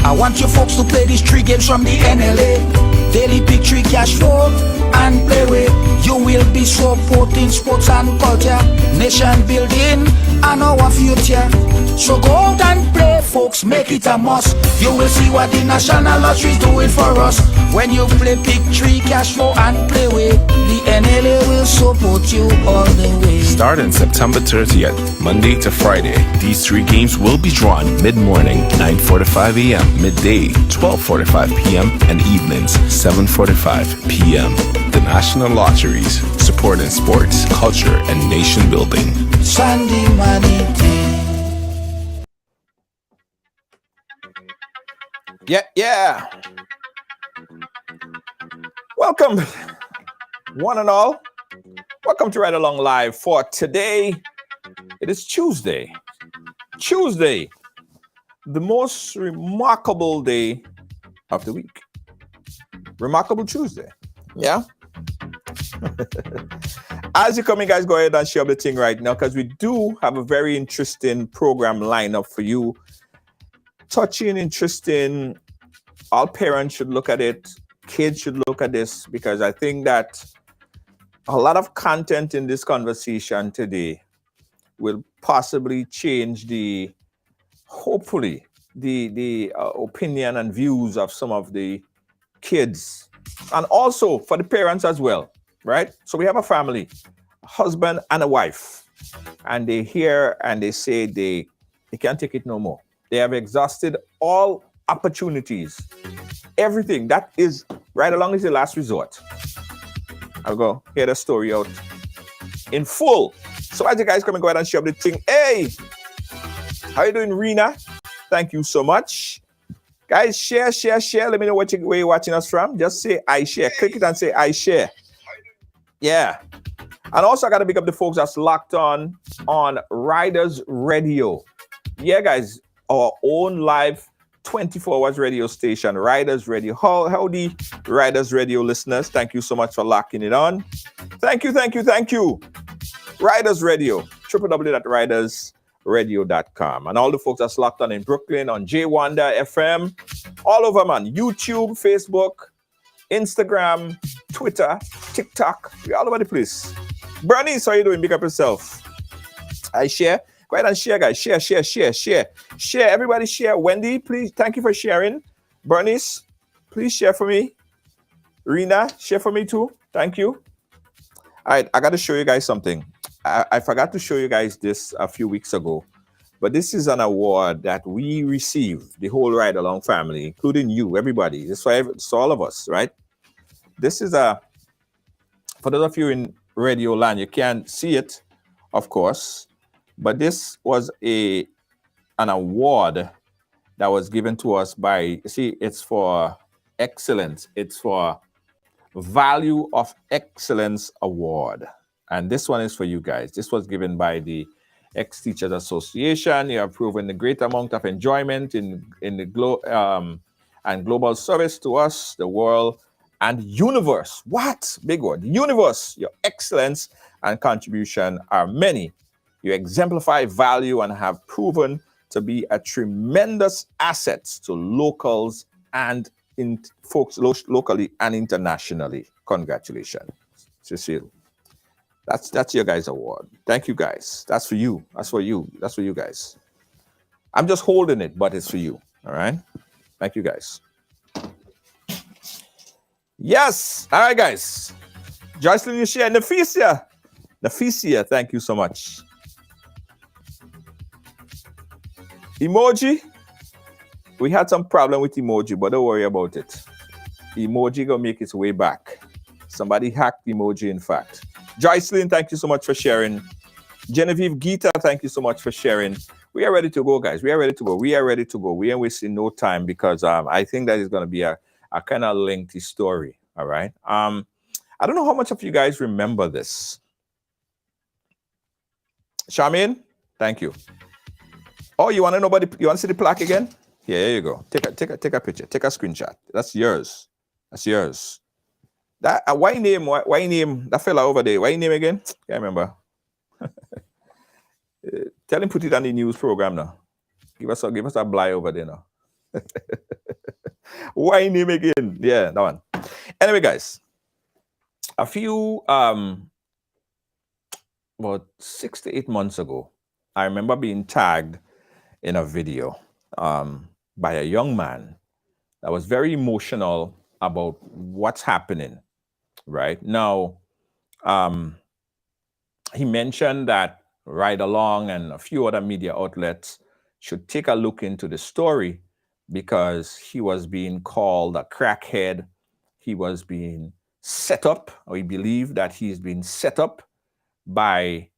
I want you folks to play these 3 games from the NLA. Daily pick 3 cash flow and play with. You will be supporting sports and culture, nation building and our future. So go out and play, folks, make it a must. You will see what the National Lottery is doing for us. When you play pick 3 cash flow and play with, the NLA will support you all the way. Starting September 30th, Monday to Friday, these 3 games will be drawn mid-morning, 9:45 a.m., midday, 12:45 p.m., and evenings, 7:45 p.m. The National Lotteries, supporting sports, culture, and nation building. Sunday Manity. Yeah. Welcome, one and all. Welcome to Ride Along Live for today. It is Tuesday. The most remarkable day of the week. Remarkable Tuesday. Yeah? As you're coming, guys, go ahead and share the thing right now because we do have a very interesting program lineup for you. Touching, interesting. All parents should look at it. Kids should look at this because I think that a lot of content in this conversation today will possibly change hopefully, the opinion and views of some of the kids and also for the parents as well, right? So we have a family, a husband and a wife, and they hear and they say they can't take it no more. They have exhausted all opportunities, everything that is right along is the last resort. I'll go hear the story out in full. So as you guys come and go ahead and share the thing. Hey, how you doing, Rena? Thank you so much. Guys, share. Let me know where you're watching us from. Just say I share. Click it and say I share. Yeah. And also I got to pick up the folks that's locked on Riders Radio. Yeah, guys, our own live 24 hours radio station, Riders Radio. Howdy, Riders Radio listeners. Thank you so much for locking it on. Thank you. Riders Radio, www.ridersradio.com. And all the folks that's locked on in Brooklyn, on J-Wanda FM, all over, man. YouTube, Facebook, Instagram, Twitter, TikTok. We're all over the place. Bernice, how you doing? Big up yourself. I share. Go ahead and share, guys. Share. Everybody share. Wendy, please. Thank you for sharing. Bernice, please share for me. Rena, share for me too. Thank you. All right, I got to show you guys something. I forgot to show you guys this a few weeks ago, but this is an award that we received, the whole Ride Along family, including you, everybody. It's all of us, right? This is for those of you in radio land, you can't see it, of course. But this was an award that was given to us by, it's for excellence. It's for Value of Excellence Award. And this one is for you guys. This was given by the Ex-Teachers Association. You have proven the great amount of enjoyment in the and global service to us, the world, and universe. What? Big word. Universe. Your excellence and contribution are many. You exemplify value and have proven to be a tremendous asset to locals and folks locally and internationally. Congratulations, Cecile. That's your guys' award. Thank you, guys. That's for you. That's for you. That's for you guys. I'm just holding it, but it's for you. All right. Thank you, guys. Yes. All right, guys. Joycelyn, you share. Nafisia, thank you so much. Emoji. We had some problem with emoji, but don't worry about it. Emoji gonna make its way back. Somebody hacked emoji, in fact. Joycelyn, thank you so much for sharing. Genevieve Gita, thank you so much for sharing. We are ready to go, guys. We are ready to go. We are ready to go. We ain't wasting no time because I think that is going to be a kind of lengthy story. All right. I don't know how much of you guys remember this. Charmaine, thank you. Oh, you want to know you want to see the plaque again? Yeah, there you go. Take a picture. Take a screenshot. That's yours. That's yours. That why name that fella over there? Why name again? Can't remember. Tell him put it on the news program now. Give us a blind over there now. Why name again? Yeah, that one. Anyway, guys, a few about 6 to 8 months ago, I remember being tagged in a video by a young man that was very emotional about what's happening right now. He mentioned that Ride Along and a few other media outlets should take a look into the story because he was being called a crackhead. He was being set up, or he believed that he's been set up by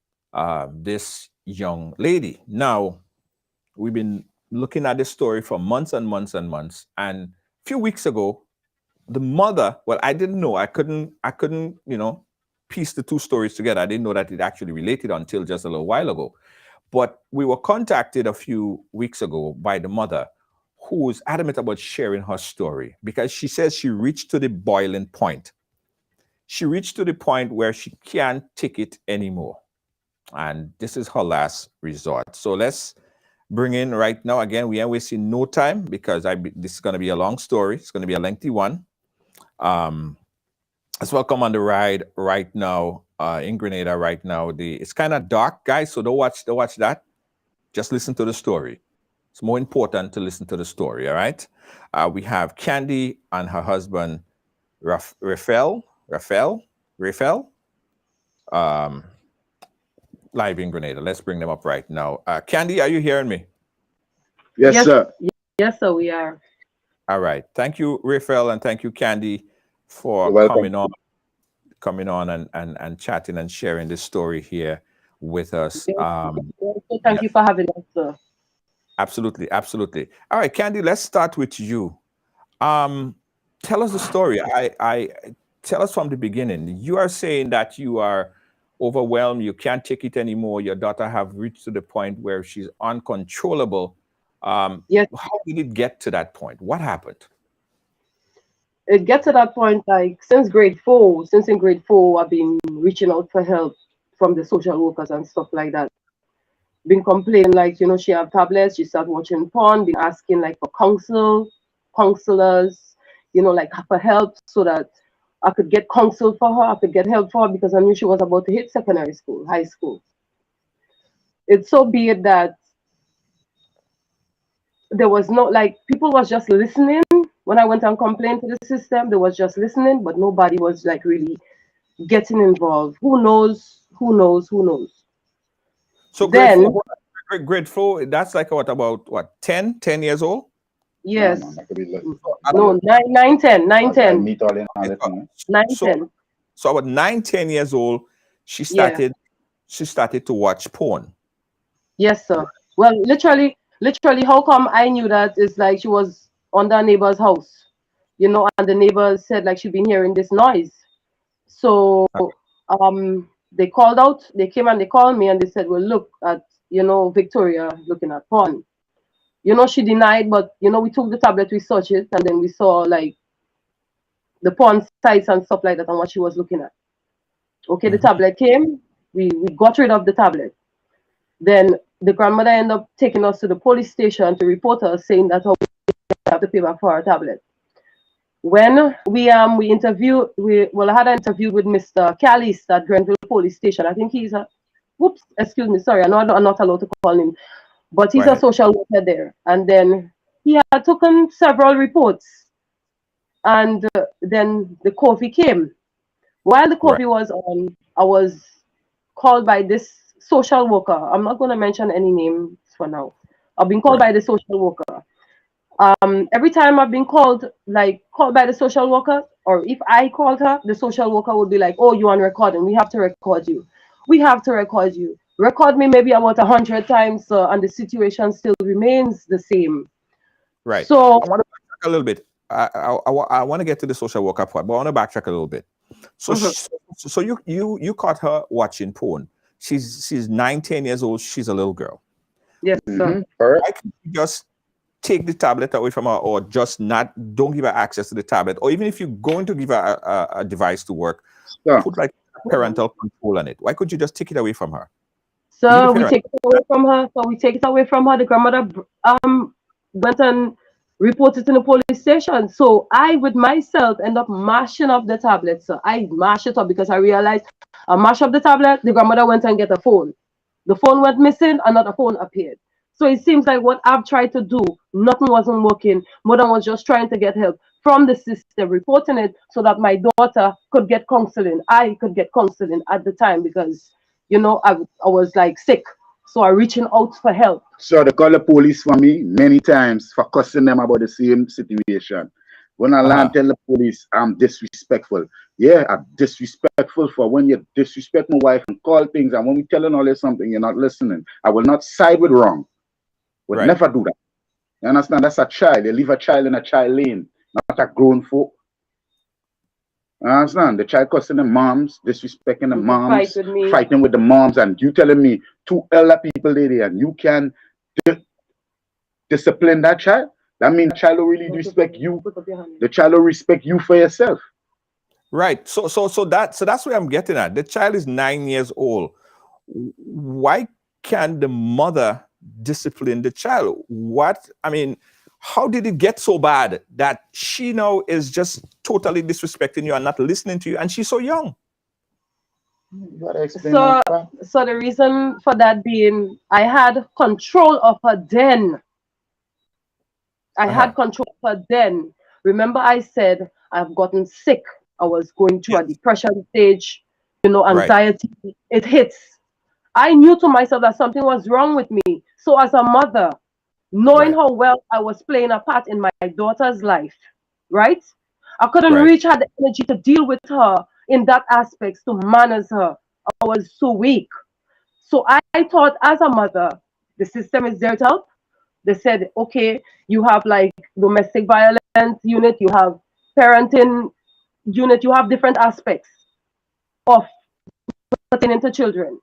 this young lady. Now, we've been looking at this story for months and months and months. And a few weeks ago, the mother, well, I didn't know. I couldn't, piece the two stories together. I didn't know that it actually related until just a little while ago. But we were contacted a few weeks ago by the mother who was adamant about sharing her story because she says she reached to the boiling point. She reached to the point where she can't take it anymore. And this is her last resort. So let's bring in right now. Again, we ain't wasting no time because this is going to be a long story. It's going to be a lengthy one. Let's welcome on the ride right now in Grenada right now. It's kind of dark, guys, so don't watch that. Just listen to the story. It's more important to listen to the story, all right? We have Candy and her husband, Rafael, live in Grenada. Let's bring them up right now. Candy, are you hearing me? Yes, sir. Yes, sir, we are. All right. Thank you, Rafael, and thank you, Candy, for coming on and chatting and sharing this story here with us. Thank you for having us, sir. Absolutely. All right, Candy, let's start with you. Tell us the story. I tell us from the beginning. You are saying that you are overwhelmed, you can't take it anymore. Your daughter have reached to the point where she's uncontrollable. Yes. How did it get to that point? What happened? It gets to that point, like since in grade 4, I've been reaching out for help from the social workers and stuff like that. Been complaining, like, she have tablets, she started watching porn, been asking like for counselors, like for help so that I could get counsel for her, I could get help for her because I knew she was about to hit high school. It's so weird that there was no, like, people was just listening. When I went and complained to the system, they was just listening, but nobody was like really getting involved. Who knows? So then grade 4, that's like about 10 years old? Yes. No, 9, 10. 9, 10. So about 9, 10 years old, she started to watch porn. Yes, sir. Well, literally, how come I knew that is like she was on the neighbor's house, and the neighbors said like she'd been hearing this noise. So they called out, they came and they called me and they said, well, look, at you know, Victoria looking at porn. You know, she denied, but, you know, we took the tablet, we searched it, and then we saw, like, the porn sites and stuff like that and what she was looking at. Okay, the tablet came, we got rid of the tablet. Then the grandmother ended up taking us to the police station to report us, saying that we have to pay back for our tablet. When we interviewed, I had an interview with Mr. Callis at Grenville Police Station. I think he's a, whoops, excuse me, sorry, I'm not allowed to call him, but he's a social worker there. And then he had taken several reports, and then the coffee came. While the coffee was on, I was called by this social worker. I'm not going to mention any names for now. I've been called by the social worker. Every time I've been called by the social worker, or if I called her, the social worker would be like, "Oh, you're on recording. We have to record you. We have to record you. Record me maybe about 100 times, and the situation still remains the same." Right. So I want to backtrack a little bit. I want to get to the social worker part, but I want to backtrack a little bit. So, so you caught her watching porn. She's 9-10 years old. She's a little girl. Yes, sir. Why can't you just take the tablet away from her, or just don't give her access to the tablet, or even if you're going to give her a device to work, put like parental control on it? Why could you just take it away from her? So we take it away from her. The grandmother went and reported to the police station. So I, with myself, end up mashing up the tablet. So I mashed it up because I realized I mashed up the tablet. The grandmother went and get a phone. The phone went missing. Another phone appeared. So it seems like what I've tried to do, nothing wasn't working. Mother was just trying to get help from the system, reporting it so that my daughter could get counseling. I could get counseling at the time because, you know, I was like sick. So I'm reaching out for help. So they call the police for me many times for cussing them about the same situation. When I land, tell the police I'm disrespectful. Yeah, I'm disrespectful for when you disrespect my wife and call things. And when we telling all this something, you're not listening. I will not side with wrong. Would never do that. You understand? That's a child. They leave a child in a child lane, not a grown folk. You understand? The child cussing the moms, disrespecting the moms, fighting with the moms, and you telling me 2 elder people there and you can discipline that child? That means the child will really respect you. The child will respect you for yourself. Right. So that's where I'm getting at. The child is 9 years old. Why can't the mother discipline the child? How did it get so bad that she now is just totally disrespecting you and not listening to you, and she's so young? So the reason for that being, I had control of her then. I had control of her then. Remember I said I've gotten sick. I was going through a depression stage, you know, anxiety. It hits. I knew to myself that something was wrong with me. So as a mother, knowing how well I was playing a part in my daughter's life, right? I couldn't reach her the energy to deal with her in that aspect, to manage her. I was so weak. So I thought as a mother, the system is there to help. They said, okay, you have like domestic violence unit, you have parenting unit, you have different aspects of pertaining to children.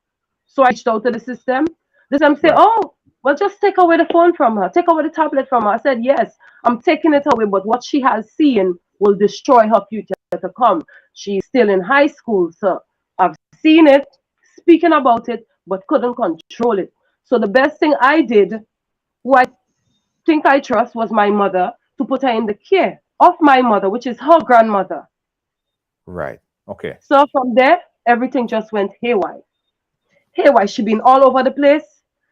So I reached out to the system. The system said, oh, well, just take away the phone from her. Take away the tablet from her. I said, yes, I'm taking it away, but what she has seen will destroy her future to come. She's still in high school, so I've seen it, speaking about it, but couldn't control it. So the best thing I did, who I think I trust, was my mother, to put her in the care of my mother, which is her grandmother. Right. Okay. So from there, everything just went haywire. Haywire. She been all over the place.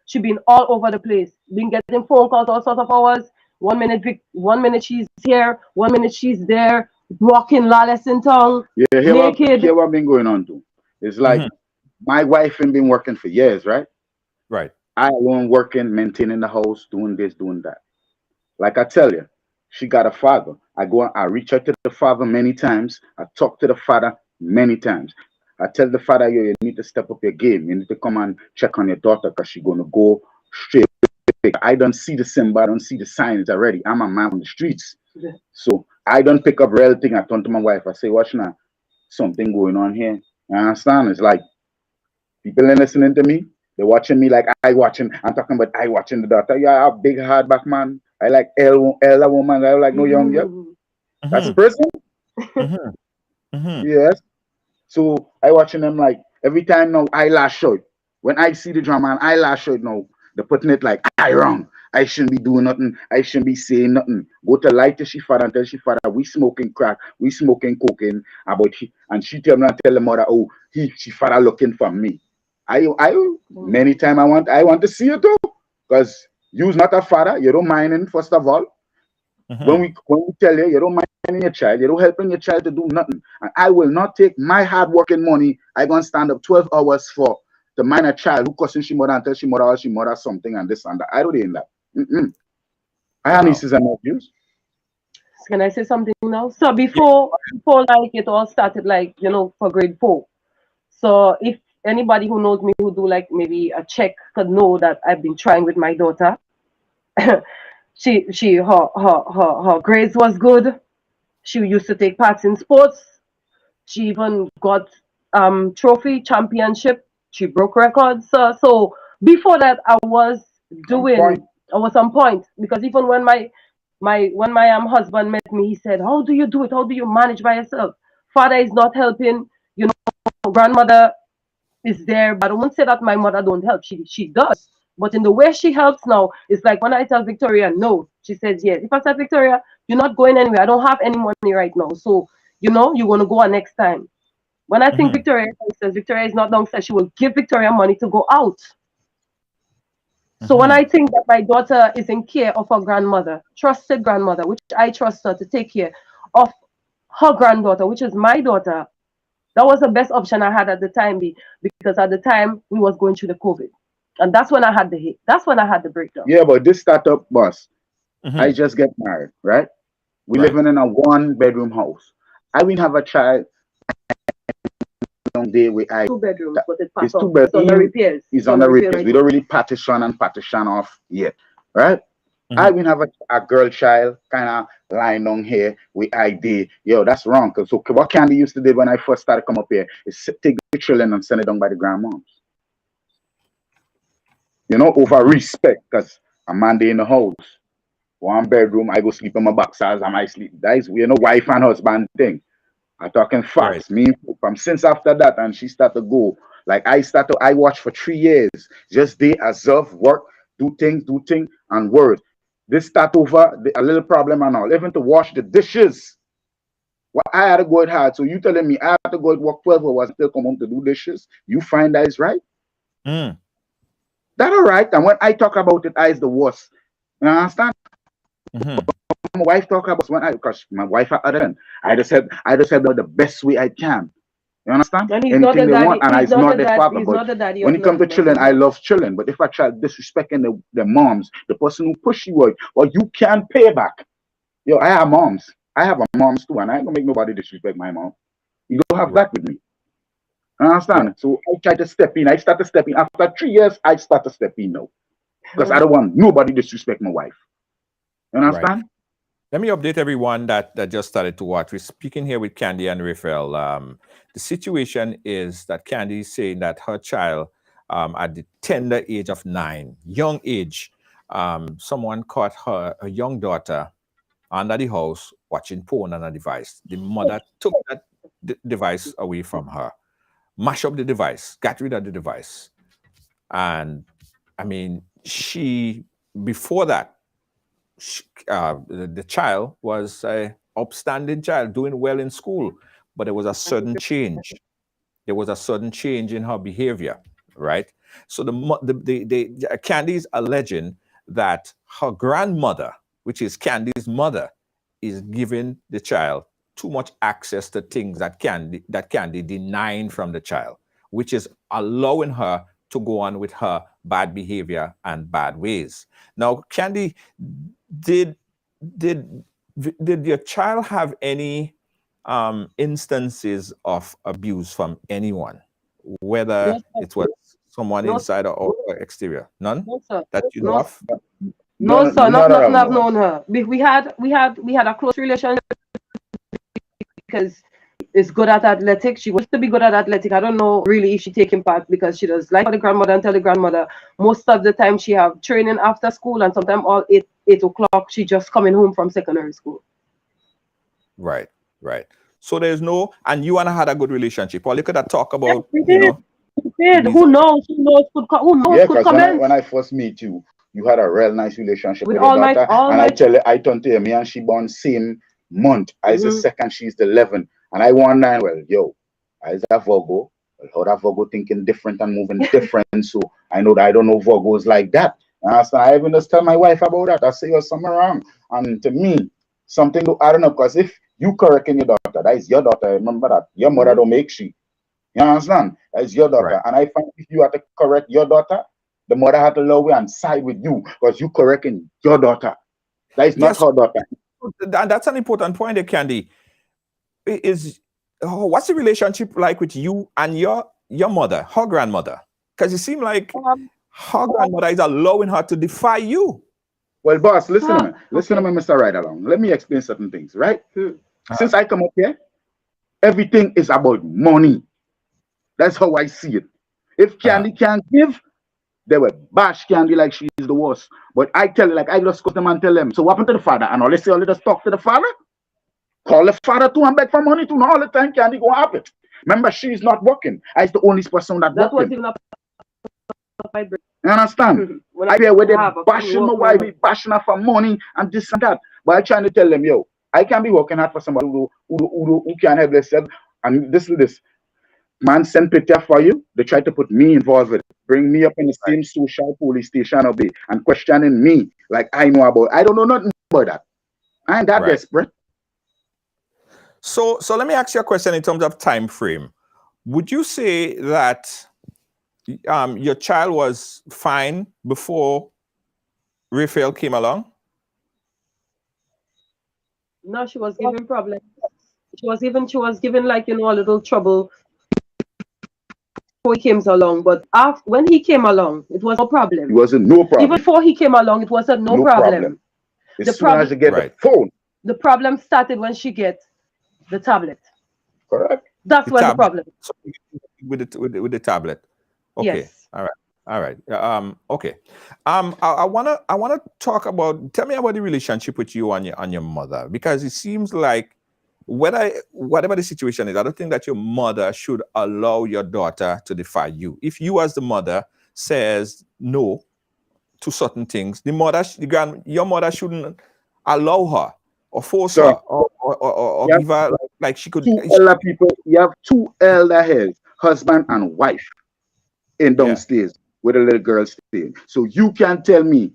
She been all over the place. Been getting phone calls all sorts of hours. 1 minute she's here, 1 minute she's there, walking lawless in town, naked. Here what been going on too. It's like my wife ain't been working for years, right? Right. I alone working, maintaining the house, doing this, doing that. Like I tell you, she got a father. I reach out to the father many times. I talk to the father many times. I tell the father, yo, you need to step up your game. You need to come and check on your daughter because she's going to go straight. I don't see the symbol. I don't see the signs already. I'm a man on the streets. Yeah. So I don't pick up real thing. I turn to my wife. I say, watch now, something going on here. You understand? It's like people are listening to me. They're watching me like I'm talking about I watching the daughter. Yeah, a big hard back man. I like elder woman. I like no young girl. That's a person. Yes. So I watching them like every time now eyelash out. When I see the drama and eyelash out now, they're putting it like I wrong. I shouldn't be doing nothing. I shouldn't be saying nothing. Go to lie to she father and tell she father we smoking crack, we smoking cocaine about he, and she tell me and tell the mother, oh, she father looking for me. I many time I want to see you too. Because you's not a father, you don't mind him, first of all. When we tell you, you don't mind your child, you don't helping your child to do nothing. And I will not take my hard working money. I gonna stand up 12 hours for to mind a child who cussing she mother and tell she mother something and this and that. I don't do that. I have nieces and nephews. Can I say something now? So before like it all started, like, you know, for grade 4. So if anybody who knows me who do like maybe a check could know that I've been trying with my daughter. her grades was good. She used to take part in sports. She even got trophy championship. She broke records. So before that, I was on point because even when my husband met me, he said, "How do you do it? How do you manage by yourself? Father is not helping. You know, grandmother is there, but I won't say that my mother don't help. She does, but in the way she helps now, it's like when I tell Victoria no, she says yes. If I said, Victoria, you're not going anywhere. I don't have any money right now, so you know you're gonna go next time. When I think Victoria says Victoria is not downstairs, she will give Victoria money to go out. So when I think that my daughter is in care of her grandmother, trusted grandmother, which I trust her to take care of her granddaughter, which is my daughter, that was the best option I had at the time, because at the time we was going through the COVID. And that's when I had the hit. That's when I had the breakdown. Yeah, but this startup boss, I just get married, right? We living in a 1-bedroom house. I will have a child day where 2 bedrooms, but it's 2 bedrooms. It's on the repairs. It's on the repairs. We don't really partition off yet, right? I will have a girl child kind of lying down here with ID. Yo, that's wrong. So what Candy used to do when I first started come up here is take the children and send it down by the grandmoms. You know, over respect, because a man day in the house, 1 bedroom, I go sleep in my boxers, I might sleep. That is, you know, wife and husband thing. I'm talking facts. Me, from since after that, and she started to go. Like I watched for 3 years. Just they observe, work, do things, and word. This start over a little problem and all. Even to wash the dishes. Well, I had to go hard. So you telling me I had to go work 12 hours and still come home to do dishes? You find that is right? That all right. And when I talk about it, I is the worst. You understand? My wife talk about because my wife are other than I just help the best way I can. You understand? And anything they want, and it's not the father. But when it comes to children, I love children. But if a child disrespecting the moms, the person who push you out, well, you can't pay back. Yo, I have moms. I have a moms too, and I ain't gonna make nobody disrespect my mom. You don't have that with me. You understand? So I try to step in. I start to step in. After 3 years, I start to step in now. Because I don't want nobody disrespect my wife. You understand? Right. Let me update everyone that just started to watch. We're speaking here with Candy and Raphael. The situation is that Candy is saying that her child, at the tender age of 9, young age, someone caught her young daughter under the house watching porn on a device. The mother took that device away from her, mashed up the device, got rid of the device. And I mean, before that, the child was an upstanding child, doing well in school, but there was a sudden change. There was a sudden change in her behavior, right? So Candy is alleging that her grandmother, which is Candy's mother, is giving the child too much access to things that Candy denying from the child, which is allowing her to go on with her bad behavior and bad ways. Now, Candy, did your child have any instances of abuse from anyone, whether it was someone inside or exterior? None? No, sir. That you know of? No, sir. Nothing I've known her. We had a close relationship because is good at athletics. She wants to be good at athletics. I don't know really if she taking part because she does like for the grandmother and tell the grandmother most of the time she have training after school, and sometimes all 8 o'clock she just coming home from secondary school. Right. So there's no, and you and I had a good relationship. Or you could have talked about, We did. Who knows? Who knows could come when I first meet you, you had a real nice relationship with all your daughter. my I turned to me and she born same month. I is the second, she's the 11. And I wonder, well, yo, I is a Virgo. Well, how that Virgo thinking different and moving different. So I know that I don't know Virgos like that. I even just tell my wife about that. I say, you're somewhere wrong. And to me, something to I don't know, because if you correcting your daughter, that is your daughter. Remember that. Your mother don't make she. You understand? That is your daughter. Right. And I find if you have to correct your daughter, the mother had to love you and side with you because you correcting your daughter. That is not her daughter. That's an important point there, Candy. What's the relationship like with you and your mother, her grandmother? Because it seems like her grandmother is allowing her to defy you. Well, boss, listen to me. Listen to me, Mr. Ride Along. Let me explain certain things, right? Since I come up here, everything is about money. That's how I see it. If Candy can't give, they will bash Candy like she is the worst. But I tell you, like I just go to them and tell them, so what happened to the father? And all they say, let us talk to the father. Call the father too and beg for money too. Not all the time Candy go happen. Remember, she is not working. I is the only person that working. You understand? I hear where they bashing my wife, bashing her for money and this and that. But I trying to tell them, yo, I can be working hard for somebody who can help themselves. And this is this. Man send picture for you. They try to put me involved with it. Bring me up in the same social police station of it and questioning me like I know about. I don't know nothing about that. I ain't that desperate. So let me ask you a question in terms of time frame. Would you say that your child was fine before Raphael came along? No, she was giving problems. She was given like, a little trouble before he came along. But when he came along, it was no problem. It wasn't no problem. Even before he came along, it wasn't no problem. As soon as you get the phone. The problem started when she get the tablet. Correct. That's when the problem. So with the tablet. Okay. Yes. All right. Okay. I wanna talk about. Tell me about the relationship with you and your mother, because it seems like whatever the situation is, I don't think that your mother should allow your daughter to defy you. If you as the mother says no to certain things, your mother shouldn't allow her or force her or give her like she could. Elder people, you have two elder heads, husband and wife, in downstairs where the little girl staying. So you can tell me,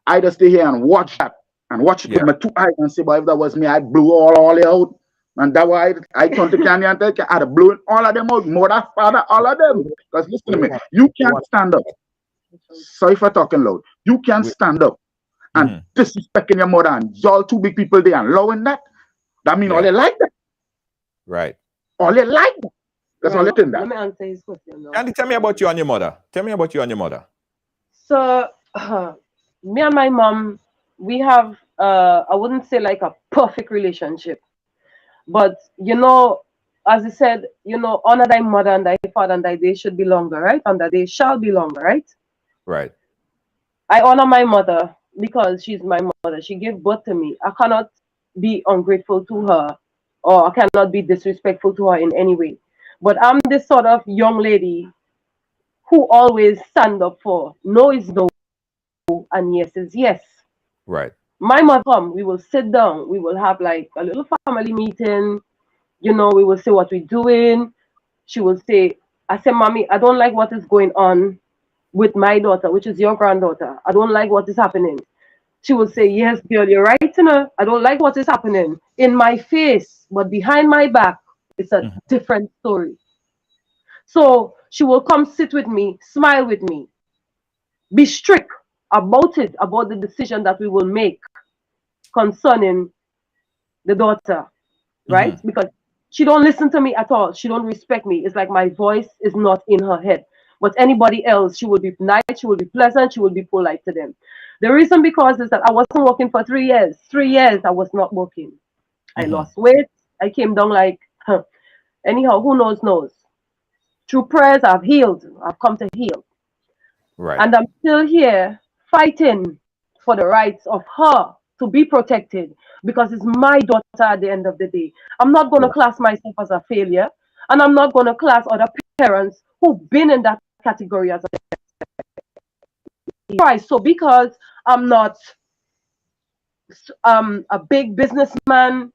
I just stay here and watch that. And watch it with my two eyes and say, but if that was me, I'd blow all out. And that why I turned to Candy and tell you, I'd blow all of them out, mother, father, all of them. Because listen to me, you can't stand up. Sorry for talking loud. You can't stand up and disrespecting your mother and y'all two big people there and allowing that. That means all they like that. Right. All they like that. That's all they think that. Let me answer his question now. Candy, tell me about you and your mother. So, me and my mom, we have, I wouldn't say like a perfect relationship, but as I said, honor thy mother and thy father, and thy days should be longer, right? And thy days shall be longer, right? Right. I honor my mother because she's my mother. She gave birth to me. I cannot be ungrateful to her, or I cannot be disrespectful to her in any way. But I'm this sort of young lady who always stand up for no is no and yes is yes. Right. My mother, we will sit down. We will have like a little family meeting. We will say what we're doing. She will say, I say, Mommy, I don't like what is going on with my daughter, which is your granddaughter. I don't like what is happening. She will say, yes, girl, you're right, I don't like what is happening in my face, but behind my back, it's a different story. So she will come sit with me, smile with me, be strict about it, about the decision that we will make concerning the daughter, right? Because she don't listen to me at all. She don't respect me. It's like my voice is not in her head. But anybody else, she will be nice, she will be pleasant, she will be polite to them. The reason because is that I wasn't working for 3 years. 3 years I was not working. I lost weight. I came down like Anyhow, who knows knows. Through prayers, I've healed. I've come to heal. Right. And I'm still here fighting for the rights of her to be protected, because it's my daughter at the end of the day. I'm not going to class myself as a failure, and I'm not going to class other parents who've been in that category as a failure. So because I'm not a big businessman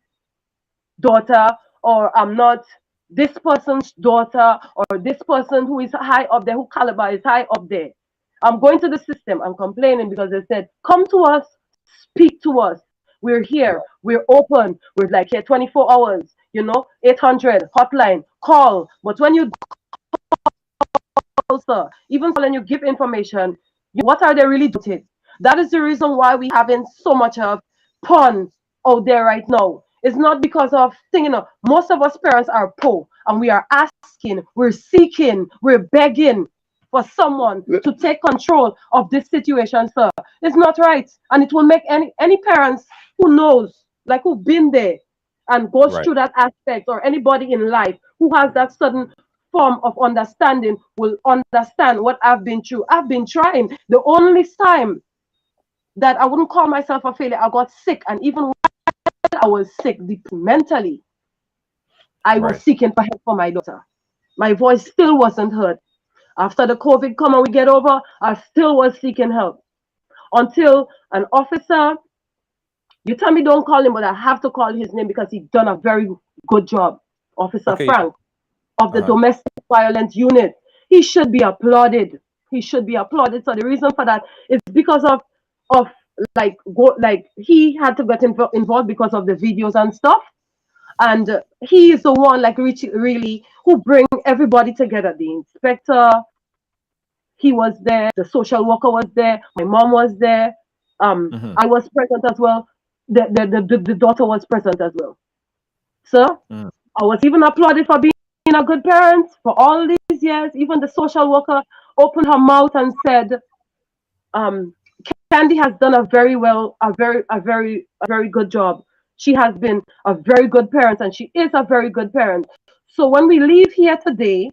daughter, or I'm not this person's daughter, or this person who is high up there, who caliber is high up there, I'm going to the system. I'm complaining because they said, come to us, speak to us. We're here. We're open. We're like here 24 hours, 800 hotline, call. But when you call, sir, even when you give information, what are they really doing? That is the reason why we having so much of porn out there right now. It's not because of most of us parents are poor, and we are asking, we're seeking, we're begging for someone to take control of this situation, sir. It's not right. And it will make any parents who knows, like who've been there and goes through that aspect, or anybody in life who has that sudden form of understanding, will understand what I've been through. I've been trying. The only time that I wouldn't call myself a failure, I got sick. And even when I was sick deep mentally, I was seeking for help for my daughter. My voice still wasn't heard. After the COVID come and we get over, I still was seeking help. Until an officer, you tell me don't call him, but I have to call his name because he done a very good job. Officer Frank of the Domestic Violence Unit. He should be applauded. He should be applauded. So the reason for that is because of he had to get involved because of the videos and stuff. And he is the one really who bring everybody together. The inspector, he was there. The social worker was there. My mom was there. I was present as well. The daughter was present as well. So I was even applauded for being a good parent for all these years. Even the social worker opened her mouth and said, Candy has done a very good job. She has been a very good parent, and she is a very good parent. So when we leave here today,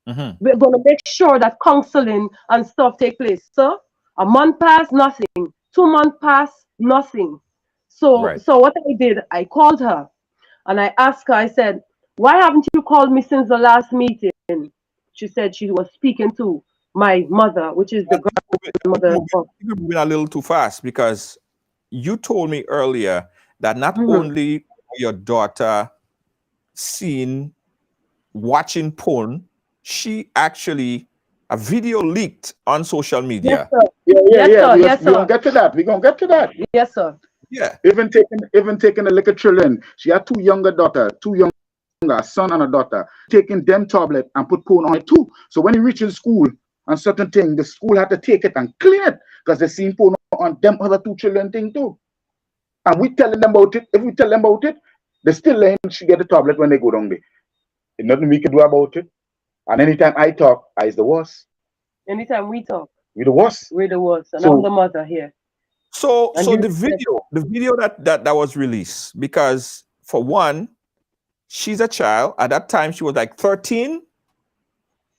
we're going to make sure that counseling and stuff take place. So a month passed, nothing. 2 months passed, nothing. So what I did, I called her and I asked her, I said, why haven't you called me since the last meeting? She said she was speaking to my mother, which is the grandmother. You're moving a little too fast, because you told me earlier that not only your daughter watching porn, she actually a video leaked on social media. Yes, sir. We're gonna get to that. Yes, sir. Yeah. Even taking a little children. She had two younger, a son and a daughter, taking them tablet and put porn on it too. So when he reaches school and certain thing, the school had to take it and clean it because they seen porn on them other two children thing too. And we telling them about it. If we tell them about it, they still letting she get the tablet when they go down there. There's nothing we can do about it. And anytime I talk, I is the worst. Anytime we talk, we're the worst. We're the worst. And I'm the mother here. So the video that was released, because for one, she's a child. At that time, she was like 13.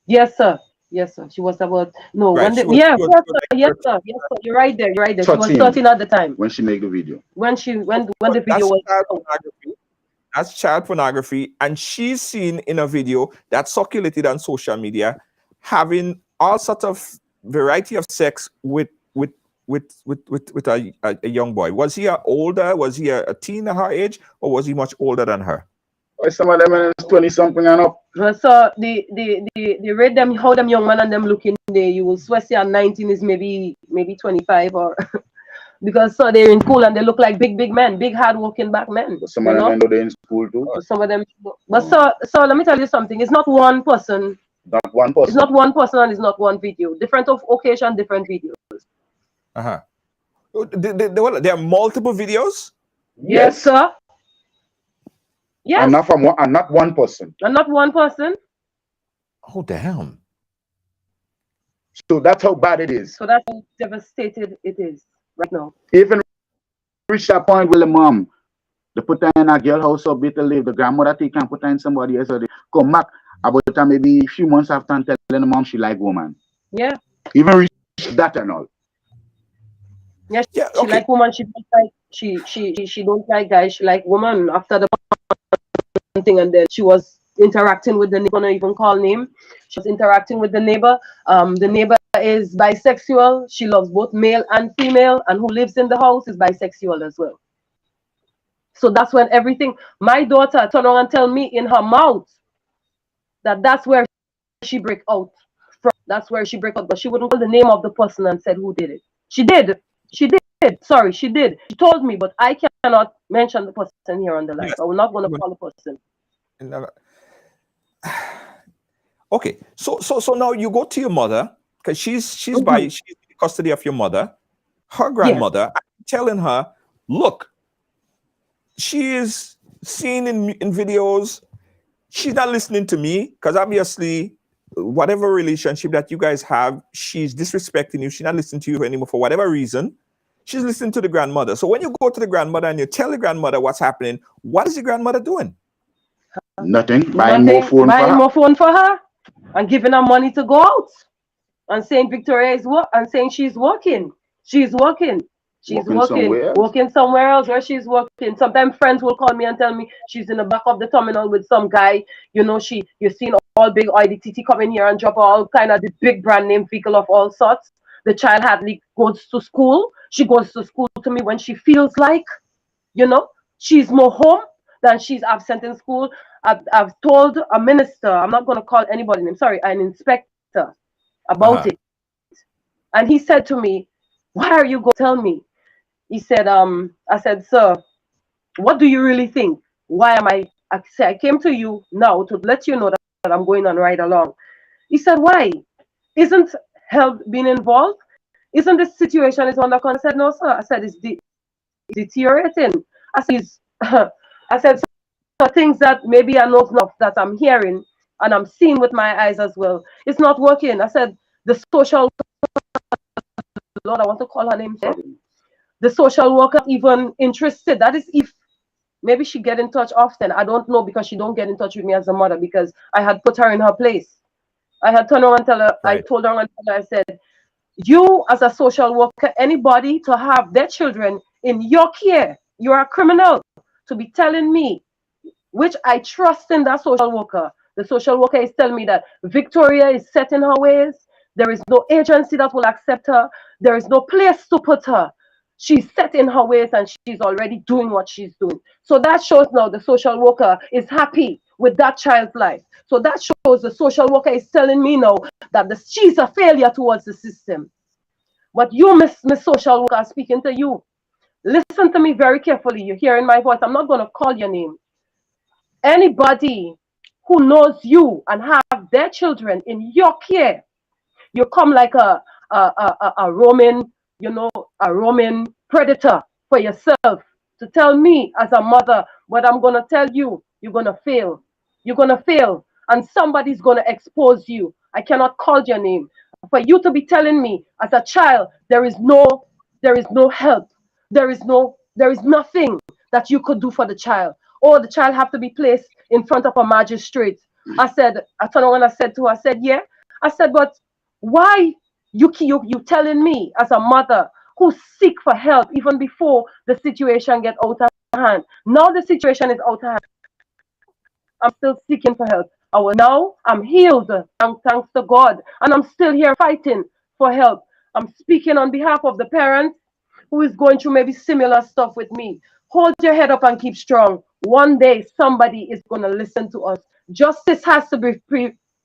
Yes, sir. She was about yes, sir. You're right there. 13. She was 13 at the time when she made the video. When the video was child pornography. That's child pornography, and she's seen in a video that circulated on social media having all sorts of variety of sex with a young boy. Was he older? Was he a teen at her age, or was he much older than her? Some of them is 20 something and up. So the rate them how them young man and them looking there, you will swear say 19 is maybe 25 or because so they're in school and they look like big men, big hard working back men. But some of them know they're in school too. Some of them, but so let me tell you something. It's not one person. Not one person. It's not one person and it's not one video. Different of occasion, different videos. There are multiple videos. Yes, sir. Yes. And not one person. And not one person. Oh damn. So that's how bad it is. So that's how devastated it is right now. Even reach that point with the mom. They put her in a girl house or better live. The grandmother take and put her in somebody else. Or they come back about time maybe a few months after and telling the mom she like woman. Yeah. Even reach that and all. Yeah, Yeah, she okay. like woman. She don't like she don't like guys. She like woman. After the thing, and then she was interacting with the neighbor. Not even call name. She was interacting with the neighbor. The neighbor is bisexual. She loves both male and female, and who lives in the house is bisexual as well. So that's when everything. My daughter turned around and tell me in her mouth that that's where she break out from. That's where she break out, but she wouldn't call the name of the person and said who did it. She did. She did. Sorry, she did. She told me, but I cannot mention the person here on the line. Yes. So we're not going to call the person. Okay, so now you go to your mother because she's in custody of your mother, her grandmother. Yes. I'm telling her, look, she is seen in videos. She's not listening to me because obviously, whatever relationship that you guys have, she's disrespecting you. She's not listening to you anymore for whatever reason. She's listening to the grandmother. So when you go to the grandmother and you tell the grandmother what's happening, what is the grandmother doing? Nothing. Buying more phone for her and giving her money to go out and saying Victoria is and saying she's working. She's working. She's working somewhere else where she's working. Sometimes friends will call me and tell me she's in the back of the terminal with some guy. You know, you're seeing all big IDTT come in here and drop all kind of the big brand name vehicle of all sorts. The child hardly goes to school. She goes to school to me when she feels like, you know, she's more home than she's absent in school. I've told a minister, I'm not going to call anybody's name, sorry, an inspector about it. And he said to me, why are you going to tell me? He said, I said, sir, what do you really think? Why am I came to you now to let you know that I'm going on right along. He said, why? Isn't help being involved? Isn't this situation is under control? I said, no, sir. I said, it's deteriorating. I said, so things that maybe I know enough that I'm hearing and I'm seeing with my eyes as well. It's not working. I said, the social, Lord, I want to call her name. The social worker even interested. That is if maybe she get in touch often. I don't know because she don't get in touch with me as a mother because I had put her in her place. I had turned around and tell her, right. I told her and I said, you as a social worker, anybody to have their children in your care, you are a criminal to be telling me, which I trust in that social worker. The social worker is telling me that Victoria is set in her ways. There is no agency that will accept her. There is no place to put her. She's set in her ways and she's already doing what she's doing. So that shows now the social worker is happy with that child's life. So that shows the social worker is telling me now that she's a failure towards the system. But you, Miss Social Worker, speaking to you, listen to me very carefully. You're hearing my voice. I'm not going to call your name. Anybody who knows you and have their children in your care, you come like a Roman, a Roman predator for yourself to tell me as a mother what I'm going to tell you. You're going to fail. You're going to fail. And somebody's going to expose you. I cannot call your name. For you to be telling me as a child, there is no help. There is nothing that you could do for the child. Or the child have to be placed in front of a magistrate. I turned around and I said to her, I said, yeah. I said, but why you telling me as a mother who seek for help even before the situation get out of hand? Now the situation is out of hand. I'm still seeking for help. Now I'm healed, thanks to God, and I'm still here fighting for help. I'm speaking on behalf of the parents who is going through maybe similar stuff with me. Hold your head up and keep strong. One day somebody is going to listen to us. Justice has to be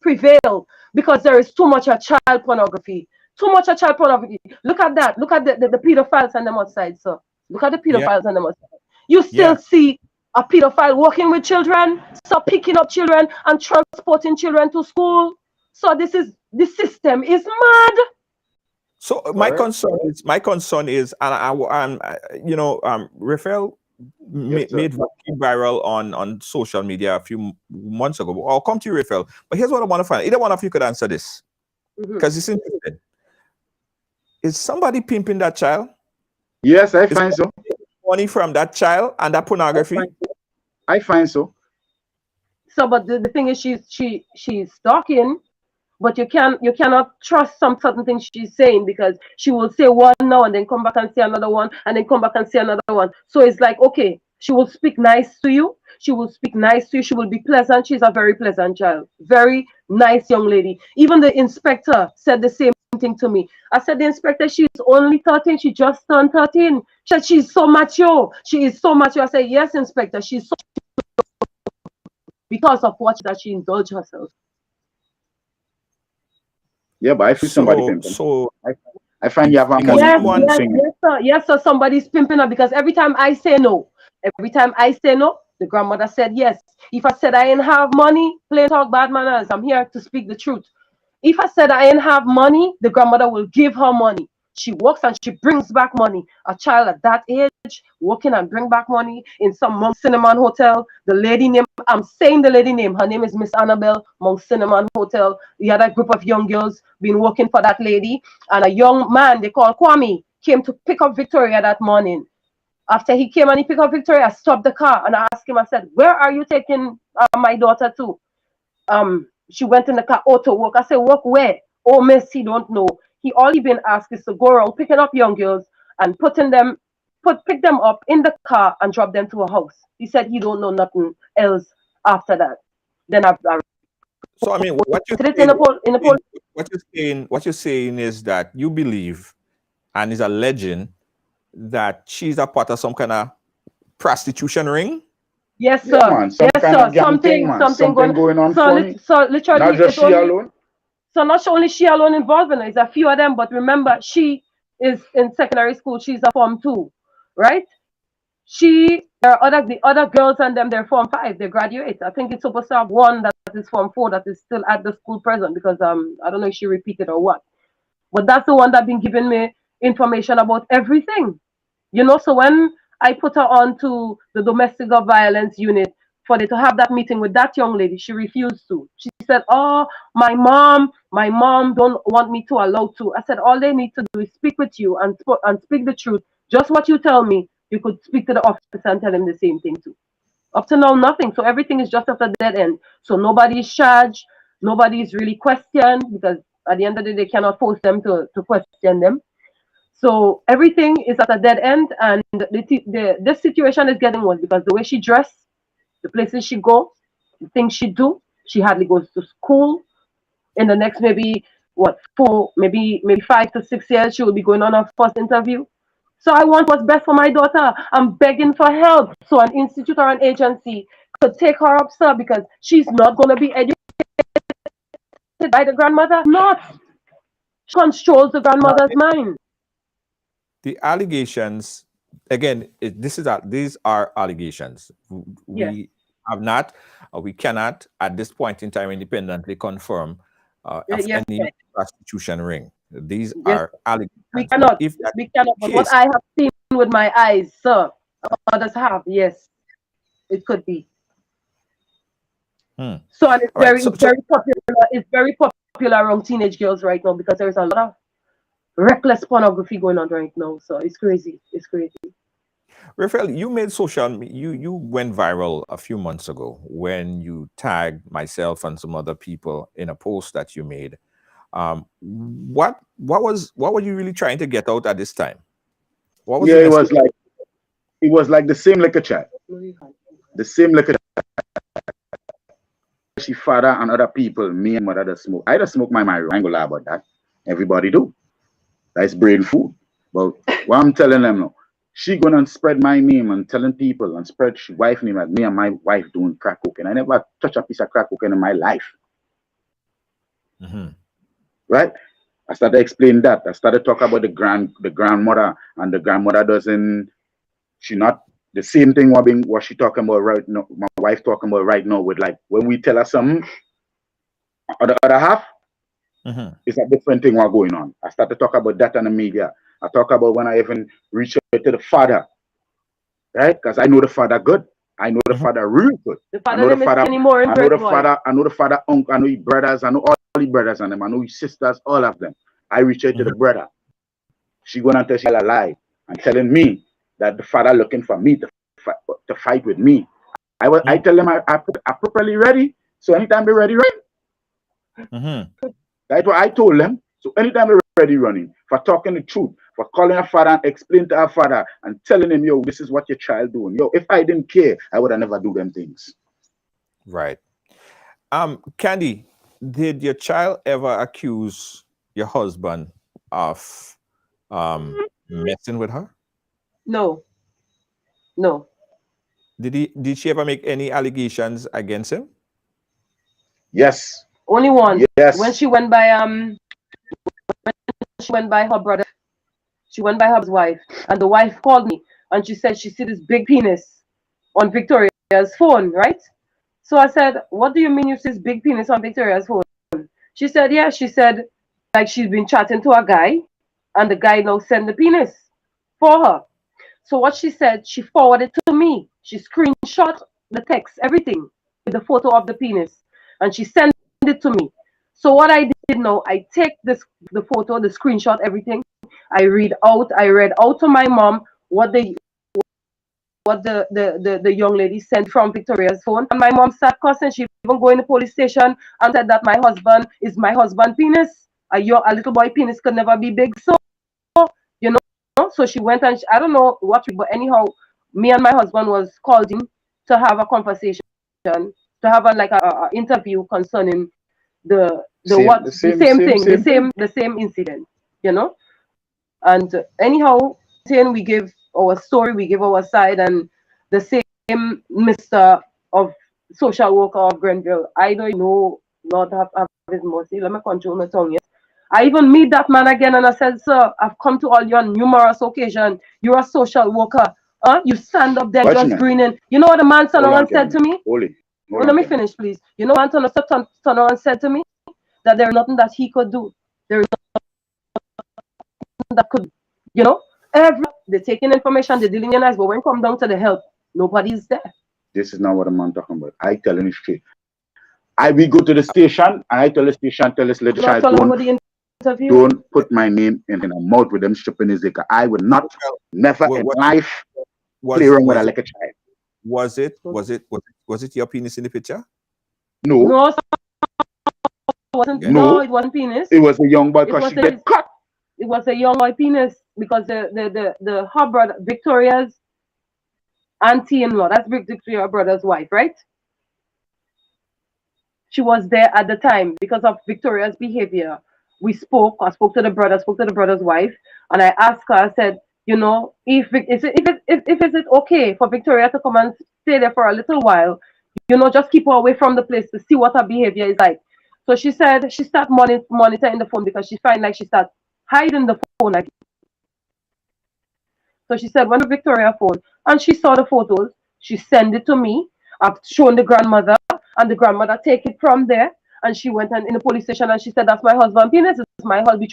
prevail because there is too much of child pornography. Too much of child pornography. Look at that. Look at the pedophiles on them outside, sir. Look at the pedophiles on them outside. You still see a pedophile working with children, so picking up children and transporting children to school. So the system is mad. So my concern is, and Raphael made viral on social media a few months ago. I'll come to you, Raphael. But here's what I want to find out. Either one of you could answer this because it's interesting. Is somebody pimping that child? Yes, I find so. money from that child and that pornography? I find so. So, but the thing is, she's stalking, but you cannot trust some certain things she's saying, because she will say one now and then come back and say another one and then come back and say another one. So it's like, okay, she will speak nice to you. She will speak nice to you. She will be pleasant. She's a very pleasant child, very nice young lady. Even the inspector said the same thing to me. I said, the inspector, she's only 13. She just turned 13. She said, she's so mature. She is so mature. I said, yes, inspector, she's so because of what that she indulged herself. Yeah, but I feel somebody pimping. So I find you have a money. Yes, sir, somebody's pimping her, because every time I say no, the grandmother said yes. If I said I ain't have money, plain talk, bad manners, I'm here to speak the truth. If I said I ain't have money, the grandmother will give her money. She works and she brings back money. A child at that age working and bring back money in some Mount Cinnamon hotel. The lady name, I'm saying the lady name, her name is Miss Annabelle, Mount Cinnamon hotel. The other group of young girls been working for that lady, and a young man they call Kwame came to pick up Victoria that morning. After he came and he picked up Victoria, I stopped the car and I asked him, I said, where are you taking my daughter to? She went in the car, to work. I said, work where? Oh, miss, he don't know. All he been asked is to go around picking up young girls and pick them up in the car and drop them to a house. He said he don't know nothing else after that. Then so I mean, what you're saying is that you believe, and is alleging, that she's a part of some kind of prostitution ring. Yes, sir. Yeah, man, something going on. So literally, not just she alone. So not only she alone involved in it, it's a few of them. But remember, she is in secondary school. She's a Form 2, right? There are the other girls and them, they're Form 5. They graduate. I think it's supposed to have one that is Form 4 that is still at the school present, because I don't know if she repeated or what. But that's the one that been giving me information about everything. So when I put her on to the domestic violence unit for them to have that meeting with that young lady, she refused to. She said, oh, my mom don't want me to allow to. I said, all they need to do is speak with you and speak the truth. Just what you tell me, you could speak to the officer and tell him the same thing too. Up to now, nothing. So everything is just at a dead end. So nobody is charged. Nobody is really questioned, because at the end of the day, they cannot force them to question them. So everything is at a dead end, and this situation is getting worse, because the way she dressed, the places she goes, the things she do, she hardly goes to school. In the next maybe 5 to 6 years, she will be going on her first interview. So I want what's best for my daughter. I'm begging for help. So an institute or an agency could take her up, sir, because she's not going to be educated by the grandmother. Not. She controls the grandmother's mind. The allegations, again, these are allegations. We have not, or we cannot, at this point in time, independently confirm any prostitution ring. These are allegations. We cannot. But what I have seen with my eyes, sir, others have, yes, it could be. So, and it's very popular. It's very popular among teenage girls right now, because there's a lot of reckless pornography going on right now. So it's crazy. It's crazy. Raphael, you made you went viral a few months ago when you tagged myself and some other people in a post that you made. What were you really trying to get out at this time? What was it was like the same liquor chat. The same liquor chat. She father and other people, me and mother that smoke. I just smoke my marijuana. I ain't gonna lie about that. Everybody do. That's brain food. But what I'm telling them now, she gonna spread my name and telling people and spread she wife name like me and my wife doing crack cocaine. I never touch a piece of crack cocaine in my life. Right? I started explaining that. I started talking about the grandmother, and the grandmother doesn't. She not the same thing. What she talking about right now? My wife talking about right now with, like, when we tell her something, or the other half. It's a different thing what going on. I started talking about that in the media. I talk about when I even reach out to the father, right? Because I know the father good. I know the father real good. The father I know the father, I know the father, uncle, I know his brothers, I know all his brothers and them, I know his sisters, all of them. I reach out to the brother. She gonna tell she alive and telling me that the father looking for me to fight with me. I tell them I properly ready. So anytime they're ready, running. That's what I told them. So anytime they're ready, running for talking the truth, for calling our father and explain to our father and telling him, yo, this is what your child doing. Yo, if I didn't care, I would have never do them things. Right. Candy, did your child ever accuse your husband of messing with her? No. No. Did she ever make any allegations against him? Yes. Only one. Yes. When she went by her brother, she went by her wife, and the wife called me and she said she see this big penis on Victoria's phone, right? So I said, what do you mean you see this big penis on Victoria's phone? She said, yeah, she said like she's been chatting to a guy and the guy now sent the penis for her. So what she said, she forwarded to me. She screenshot the text, everything with the photo of the penis, and she sent it to me. So what I did now, I take the photo, the screenshot, everything. I read out to my mom what the young lady sent from Victoria's phone, and my mom started cussing. She even go in the police station and said that my husband is my husband penis. A little boy penis could never be big. So you know, so she went and I don't know what, but anyhow, me and my husband was called in to have a conversation, to have a interview concerning the same incident, you know. And anyhow, then we give our story, we give our side, and the same Mr. of social worker of Grenville, I don't know, Lord have his mercy, let me control my tongue, yes. I even meet that man again and I said, sir, I've come to all you on numerous occasions. You're a social worker. You stand up there just grinning. You know what the man turned around and said to me? Let me finish, please. You know what turned around and said to me? That there's nothing that he could do. There is nothing that could, you know, they're taking information, they're dealing in eyes, but when it comes down to the help, nobody's there. This is not what I'm talking about. I tell him straight. We go to the station, and I tell the station, tell us, let the child don't put my name in a mouth with them stripping his liquor. I would not, never in life play around with a like a child. Was it your penis in the picture? No. No, it wasn't penis. It was a young boy because she get cut. It was a young boy penis because the her brother Victoria's auntie-in-law, that's Victoria's brother's wife, right? She was there at the time because of Victoria's behavior. I spoke to the brother's wife, and I asked her, I said, you know, if it's okay for Victoria to come and stay there for a little while, you know, just keep her away from the place to see what her behavior is like. So she said she started monitoring the phone because she find like she started hiding the phone again. So she said, when the Victoria phone, and she saw the photos, she sent it to me. I've shown the grandmother, and the grandmother take it from there. And she went in the police station and she said, that's my husband penis. It's my husband. We're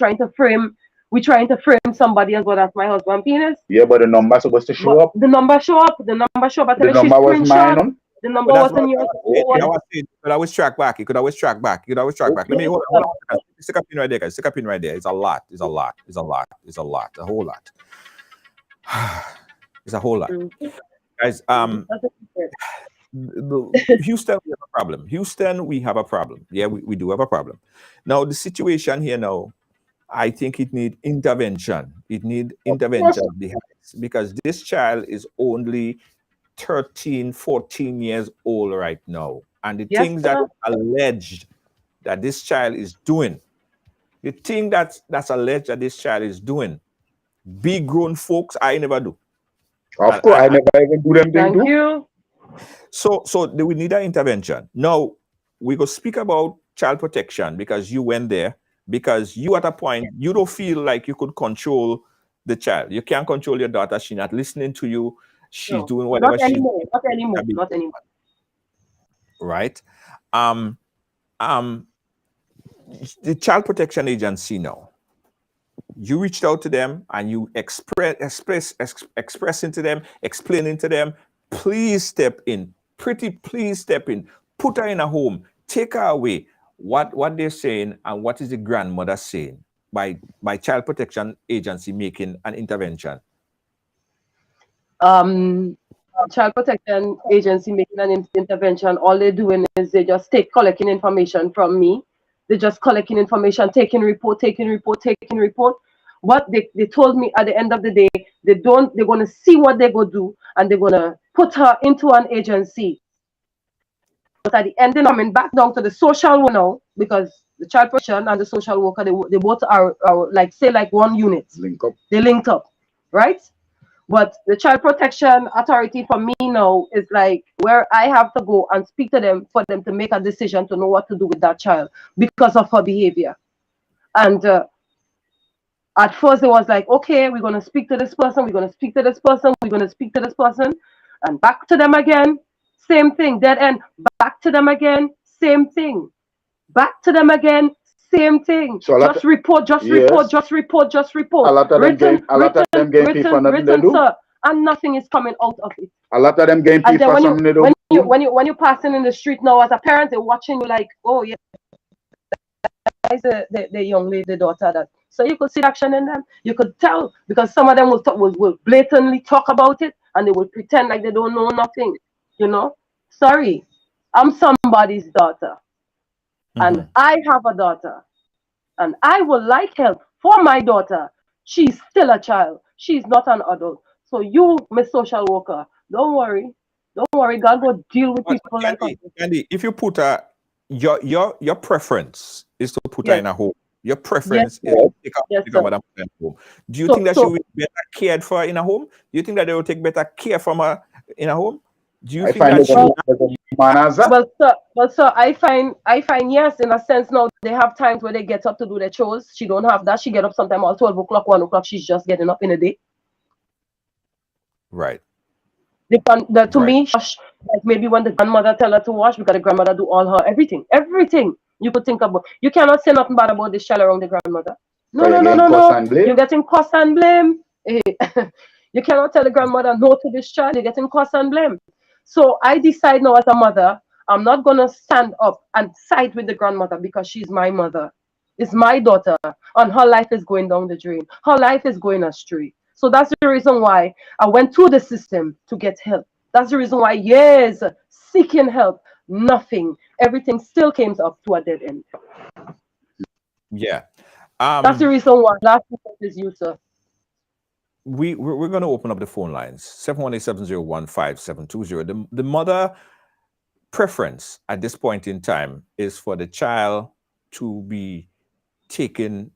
trying to frame somebody as well. That's my husband penis. Yeah, but the number supposed to show up. The number show up. The number was mine. The number wasn't yours. Could always track back. You could always track back. Let me hold on. Stick a pin right there, guys. Stick a pin right there. It's a lot. It's a whole lot. It's a whole lot. Guys, Houston, we have a problem. We have a problem. Yeah, we do have a problem. Now, the situation here now, I think it needs intervention. Because this child is only 13, 14 years old right now. And the things that alleged that this child is doing, that's alleged that this child is doing, big grown folks, I never do. Of course, I never even do them. Thank you. So we need an intervention. Now, we go speak about child protection because you went there, because you at a point, you don't feel like you could control the child. You can't control your daughter. She's not listening to you. She's doing whatever Not anymore. Right? The Child Protection Agency now, you reached out to them and you expressing to them, explaining to them, please step in. Please step in. Put her in a home. Take her away. What they're saying and what is the grandmother saying by Child Protection Agency making an intervention? Child Protection Agency making an intervention, all they're doing is they just collecting information from me. They're just collecting information, taking report. What they told me at the end of the day, they're gonna see what they're gonna do, and they're gonna put her into an agency. But at the end, they're coming back down to the social worker now, because the child protection and the social worker, they both are like one unit. Link up. They linked up, right? But the Child Protection Authority for me now is like where I have to go and speak to them for them to make a decision to know what to do with that child because of her behavior. And at first it was like, okay, we're going to speak to this person, we're going to speak to this person, we're going to speak to this person, and back to them again, same thing, dead end, back to them again, same thing, back to them again, same thing. So just report. A lot of them getting people for nothing to do. Sir, and nothing is coming out of it. A lot of them getting people for something to do. When you're passing in the street now as a parent, they're watching you like, oh yeah, that's the young lady, daughter that. So you could see action in them. You could tell, because some of them will blatantly talk about it, and they will pretend like they don't know nothing. You know, sorry, I'm somebody's daughter. And I have a daughter, and I would like help for my daughter. She's still a child. She's not an adult. So you, Miss Social Worker, don't worry. God will deal with people like that. Candy, if you put your preference is to put her in a home. Your preference is to pick up mother in a home. Do you think that she will be better cared for in a home? Do you think that they will take better care from her in a home? Do you think that well, sir, I find yes, in a sense. Now they have times where they get up to do their chores. She don't have that. She get up sometime at 12 o'clock, 1 o'clock. She's just getting up in a day. Right. To me, like maybe when the grandmother tell her to wash, because the grandmother do all her everything you could think about. You cannot say nothing bad about this child around the grandmother. No. You're getting cost and blame. You cannot tell the grandmother no to this child. You're getting cost and blame. So I decide now as a mother, I'm not going to stand up and side with the grandmother because she's my mother. It's my daughter, and her life is going down the drain. Her life is going astray. So that's the reason why I went through the system to get help. That's the reason why years seeking help, nothing. Everything still came up to a dead end. Yeah. That's the reason why. Last is you, sir. We're going to open up the phone lines, 718-701-5720. The mother preference at this point in time is for the child to be taken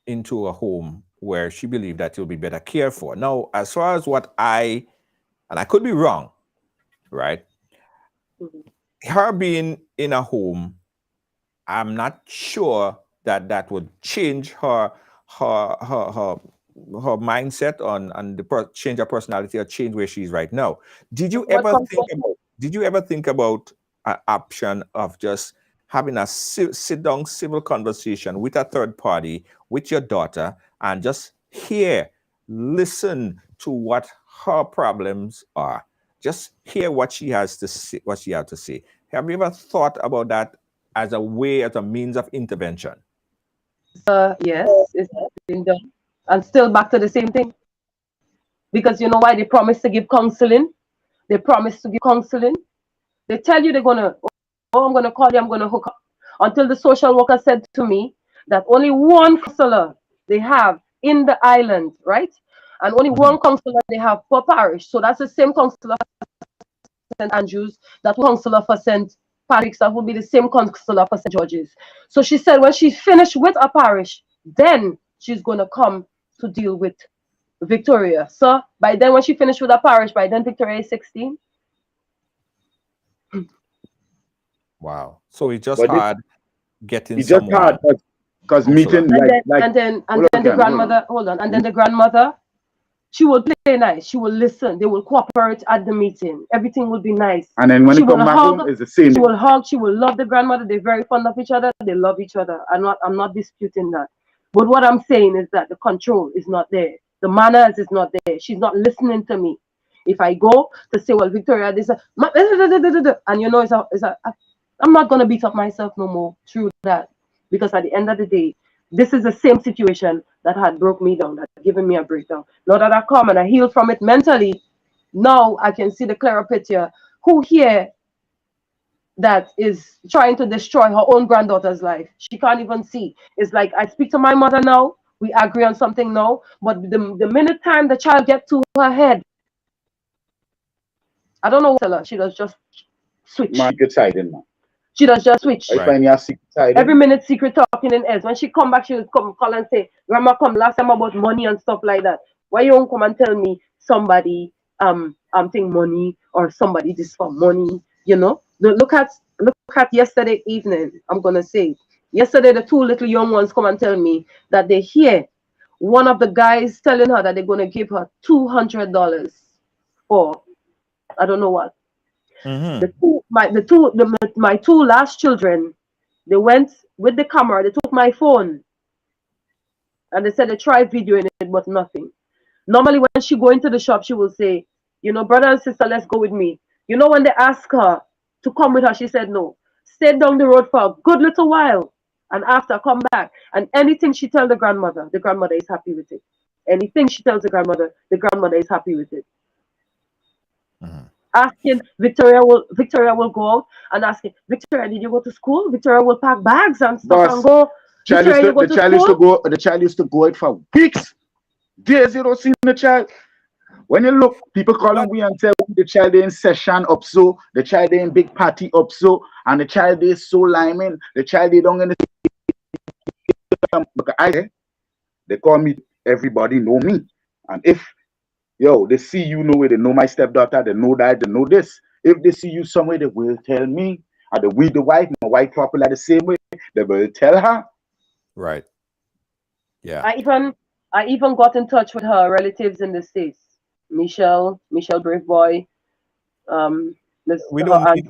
into a home where she believed that he'll be better cared for. Now, as far as and I could be wrong, right? Her being in a home, I'm not sure that would change her mindset and change her personality or change where she is right now. Did you ever think about an option of just having a sit-down civil conversation with a third party, with your daughter, and just listen to what her problems are? Just hear what she has to say, Have you ever thought about that as a means of intervention? Yes, it's been done. And still back to the same thing. Because you know why? They promise to give counseling. They tell you they're going to, I'm going to call you, I'm going to hook up. Until the social worker said to me that only one counselor they have in the island, right? And only one counselor they have per parish. So that's the same counselor for St. Andrews, that counselor for St. Patrick's, that would be the same counselor for St. George's. So she said when she's finished with a parish, then she's going to come to deal with Victoria. So by then, when she finished with a parish, by then Victoria is 16. Wow. So it's just hard getting it's just hard because meeting and then the grandmother, hold on, and then the grandmother, she will play nice, she will listen, they will cooperate at the meeting, everything will be nice. And then when she come back home, it's the same. She will hug, she will love the grandmother, they're very fond of each other, they love each other. I'm not disputing that. But what I'm saying is that the control is not there. The manners is not there. She's not listening to me. If I go to say, well, Victoria, this, and you know, I'm not going to beat up myself no more through that. Because at the end of the day, this is the same situation that had broke me down, that had given me a breakdown. Now that I come and I heal from it mentally, now I can see the clearer picture. Who here that is trying to destroy her own granddaughter's life? She can't even see. It's like I speak to my mother now, we agree on something now, but the minute time the child gets to her head, I don't know what to tell her. She does just switch. Man, good siding, man. She does just switch. I find your secret siding. Every minute secret talking in heads. When she come back, she will come call and say, Grandma come last time about money and stuff like that. Why you don't come and tell me somebody I'm think money or somebody this for money, you know? Look at yesterday evening, I'm gonna say. Yesterday the two little young ones come and tell me that they hear one of the guys telling her that they're gonna give her $200 for I don't know what. My two last children, they went with the camera, they took my phone and they said they tried videoing it, but nothing. Normally when she go into the shop, she will say, you know, brother and sister, let's go with me. You know, when they ask her to come with her, she said no. Stayed down the road for a good little while and after come back. And anything she tells the grandmother is happy with it. Anything she tells the grandmother is happy with it. Asking Victoria will go out and asking Victoria, did you go to school? Victoria will pack bags and stuff and go. The child used to go out for weeks, days. You don't see the child. When you look, people calling me and tell me the child in session up so, the child in big party up so, and the child is so liming. The child they don't get they call me. Everybody know me, and if they see you nowhere, they know my stepdaughter, they know that, they know this. If they see you somewhere, they will tell me. And the wife, my wife popular the same way, they will tell her. Right. Yeah. I even got in touch with her relatives in the States. Michelle Brave Boy. We don't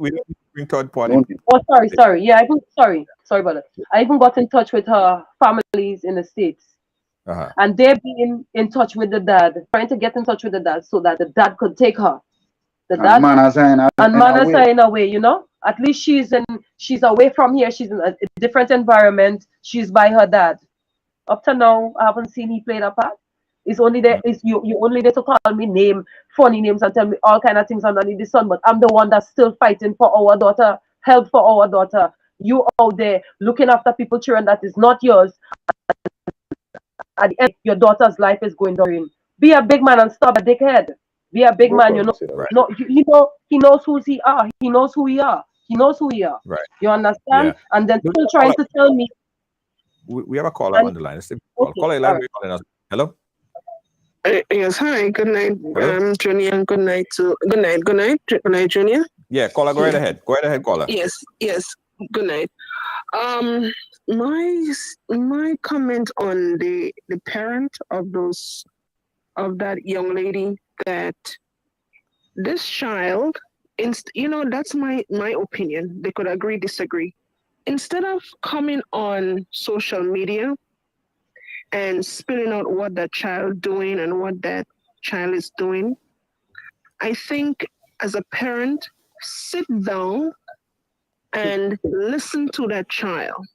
bring third party. Oh, sorry. Yeah, sorry about that. I even got in touch with her families in the States. And they're being in touch with the dad, trying to get in touch with the dad so that the dad could take her. The dad and Manasa in a way, you know. At least she's away from here. She's in a different environment. She's by her dad. Up to now, I haven't seen he play that part. It's only there. You only there to call me funny names and tell me all kind of things underneath the sun. But I'm the one that's still fighting for our daughter, help for our daughter. You out there looking after people's children that is not yours. At the end, your daughter's life is going down. Be a big man and stop a dickhead. Be a big man, you know. Right. No, he knows who he are. He knows who we are. He knows who we are. Right. You understand? Yeah. And then still trying to tell me. We have a caller on the line. Caller, hello. Yes, hi. Good night, Junior. Good night, Junior. Yeah, caller, go right ahead. Go right ahead, caller. Yes. Good night. My comment on the parent of that young lady, that this child, that's my opinion. They could agree, disagree. Instead of coming on social media and spilling out what that child doing and what that child is doing, I think as a parent, sit down and listen to that child.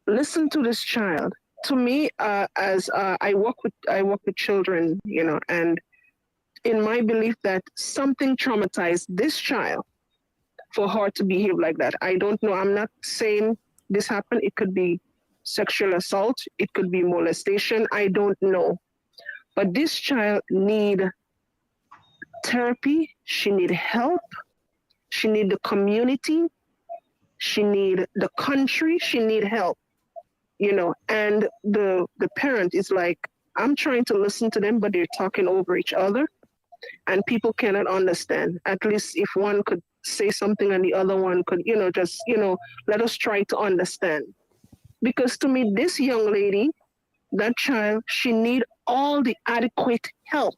Listen to this child. To me, as I work with children, and in my belief that something traumatized this child for her to behave like that. I don't know. I'm not saying this happened. It could be sexual assault. It could be molestation. I don't know. But this child need therapy. She need help. She need the community. She need the country. She need help. And the parent is like, I'm trying to listen to them, but they're talking over each other. And people cannot understand. At least if one could say something and the other one could, let us try to understand. Because to me, this young lady, that child, she need all the adequate help.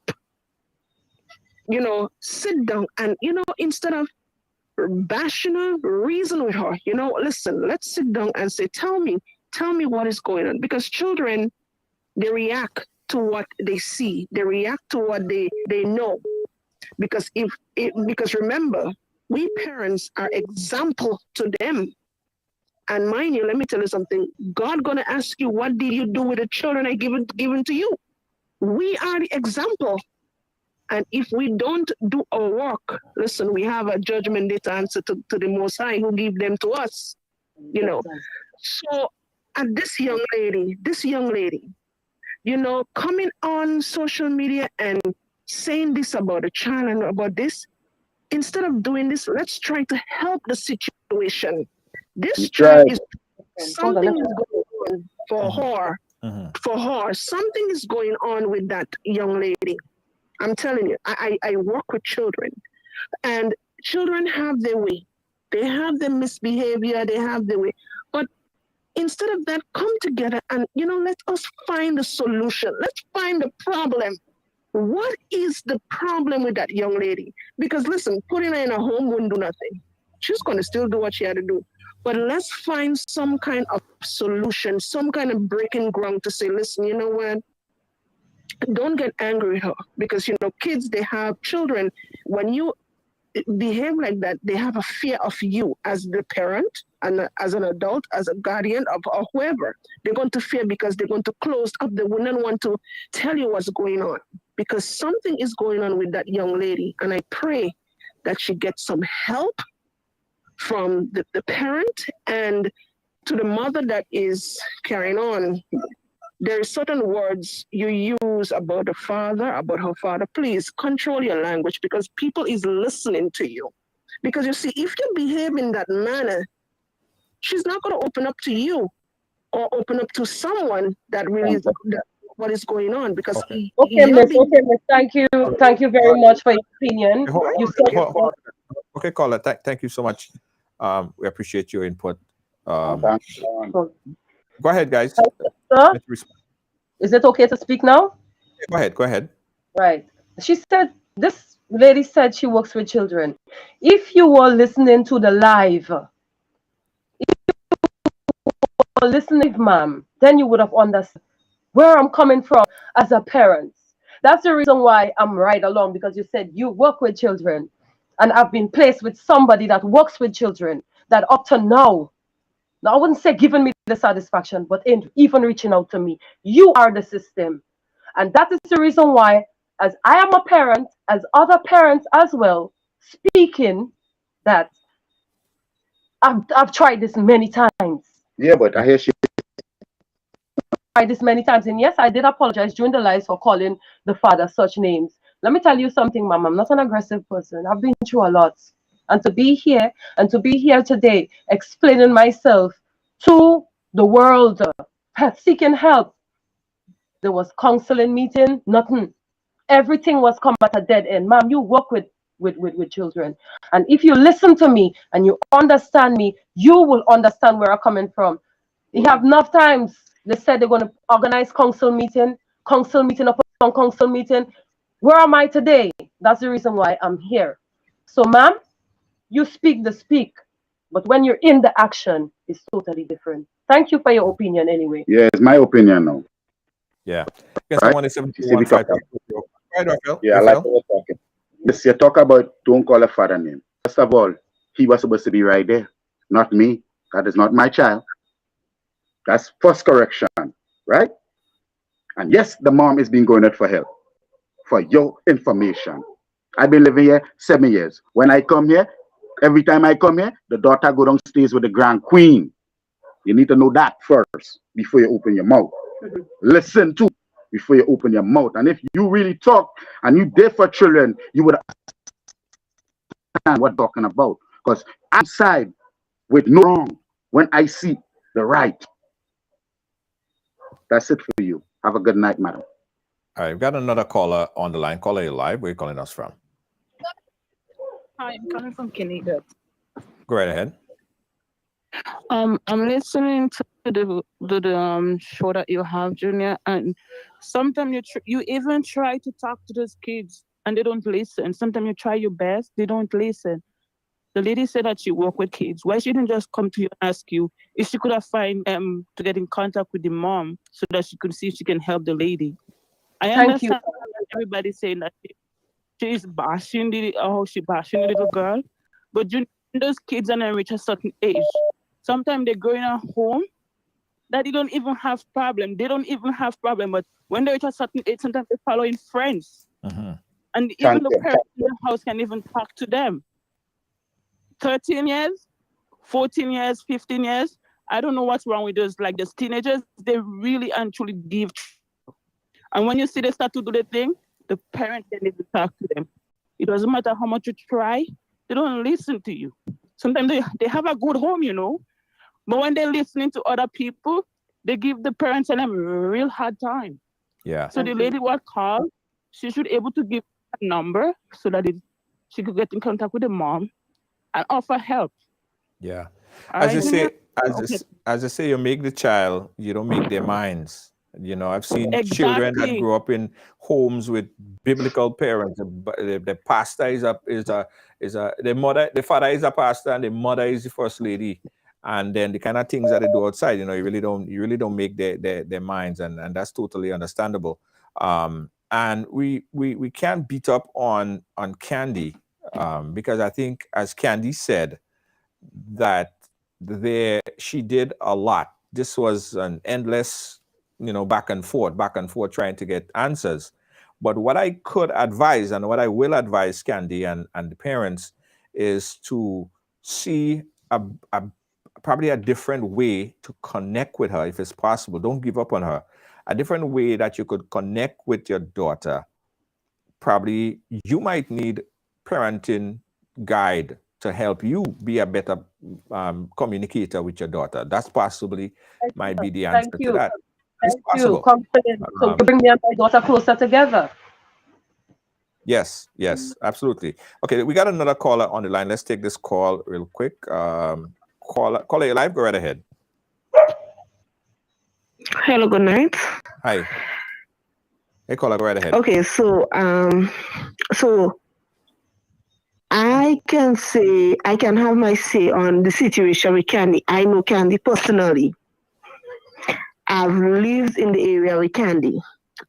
Sit down and, instead of bashing her, reason with her, listen, let's sit down and say, tell me what is going on. Because children, they react to what they see. They react to what they know. Because because remember, we parents are example to them. And mind you, let me tell you something. God gonna ask you, what did you do with the children I given to you? We are the example. And if we don't do our work, listen, we have a judgment day to answer to the Most High who gave them to us, you know. So, and this young lady, you know, coming on social media and saying this about a child and about this, instead of doing this, let's try to help the situation. This child is, something is going on for her. For her, something is going on with that young lady. I'm telling you, I work with children, and children have their way. They have their misbehavior, they have their way. But instead of that, come together and, you know, let us find the solution. Let's find the problem. What is the problem with that young lady? Because listen, putting her in a home wouldn't do nothing. She's going to still do what she had to do. But let's find some kind of solution, some kind of breaking ground to say, listen, you know what? Don't get angry at her, because, you know, kids, they have children. When you behave like that, they have a fear of you as the parent and as an adult, as a guardian of or whoever. They're going to fear because they're going to close up. They wouldn't want to tell you what's going on, because something is going on with that young lady. And I pray that she gets some help from the parent, and to the mother that is carrying on. There are certain words you use about the father, about her father. Please control your language, because people is listening to you. Because you see, if you behave in that manner, she's not going to open up to you or open up to someone that really is what is going on. Because Okay, miss. Thank you very much for your opinion. Okay, caller. Thank you so much. We appreciate your input. Go ahead, guys. Sir, is it okay to speak now? Go ahead. Right. She said, this lady said she works with children. If you were listening to the live, ma'am, then you would have understood where I'm coming from as a parent. That's the reason why I'm right along, because you said you work with children, and I've been placed with somebody that works with children that up to now, I wouldn't say giving me the satisfaction, but even reaching out to me. You are the system. And that is the reason why, as I am a parent, as other parents as well, speaking that I've tried this many times. Yeah, but I hear she tried this many times. And yes, I did apologize during the lives for calling the father such names. Let me tell you something, ma'am. I'm not an aggressive person. I've been through a lot. And to be here today, explaining myself to the world, seeking help. There was counseling meeting, nothing. Everything was come at a dead end. Ma'am, you work with children. And if you listen to me and you understand me, you will understand where I'm coming from. You have enough times. They said they're going to organize council meeting upon council meeting. Where am I today? That's the reason why I'm here. So, ma'am, you speak the speak, but when you're in the action, it's totally different. Thank you for your opinion anyway. Yeah, it's my opinion now. Yeah. Right? I like what you're talking. Yes, you talk about don't call a father name. First of all, he was supposed to be right there, not me. That is not my child. That's first correction, right? And yes, the mom is being going out for help. For your information, I've been living here 7 years. When I come here, every time I come here, the daughter go downstairs with the grand queen. You need to know that first before you open your mouth. Listen to before you open your mouth. And if you really talk and you there for children, you would understand what I'm talking about. Because I'm side with no wrong when I see the right. That's it for you. Have a good night, madam. All right, we've got another caller on the line. Caller, you're live. Where are you calling us from? Hi, I'm coming from Kinnigat. Go right ahead. I'm listening to the show that you have, Junior, and sometimes you even try to talk to those kids and they don't listen. Sometimes you try your best, they don't listen. The lady said that she work with kids. Why she didn't just come to you and ask you if she could have find to get in contact with the mom so that she could see if she can help the lady? I understand everybody saying that she is bashing she bashing the little girl, but those kids are not reach a certain age. Sometimes they go in a home that they don't even have problem. They don't even have problem, but when they reach a certain age, sometimes they follow in friends. And Thank even the you. parents in the house can even talk to them. 13 years, 14 years, 15 years. I don't know what's wrong with those, like those teenagers. They really and truly give. And when you see they start to do the thing, the parent can even talk to them. It doesn't matter how much you try, they don't listen to you. Sometimes they have a good home, you know, but when they're listening to other people, they give the parents and them a real hard time. Yeah. So the lady what called, she should able to give a number so that she could get in contact with the mom and offer help. Yeah. All As right, you Junior? say, as I say, you make the child, you don't make their minds. You know, I've seen children that Exactly. grew up in homes with biblical parents. The pastor is the father is a pastor and the mother is the first lady. And then the kind of things that they do outside, you know, you really don't make their minds, and that's totally understandable. And we can't beat up on Candy, because I think, as Candy said, that she did a lot. This was an endless, you know, back and forth trying to get answers. But what I could advise, and what I will advise Candy and the parents, is to see probably a different way to connect with her if it's possible. Don't give up on her. A different way that you could connect with your daughter. Probably you might need parenting guide to help you be a better communicator with your daughter. That's possibly might be the answer Thank to you. that. It's Thank you. possible. Confidence. So to bring me and my daughter closer together. Yes, absolutely. Okay, we got another caller on the line. Let's take this call real quick. Caller, you're live. Go right ahead. Hello, good night. Hi. Hey, caller, go right ahead. Okay, so I can have my say on the situation with Candy. I know Candy personally. I've lived in the area with Candy.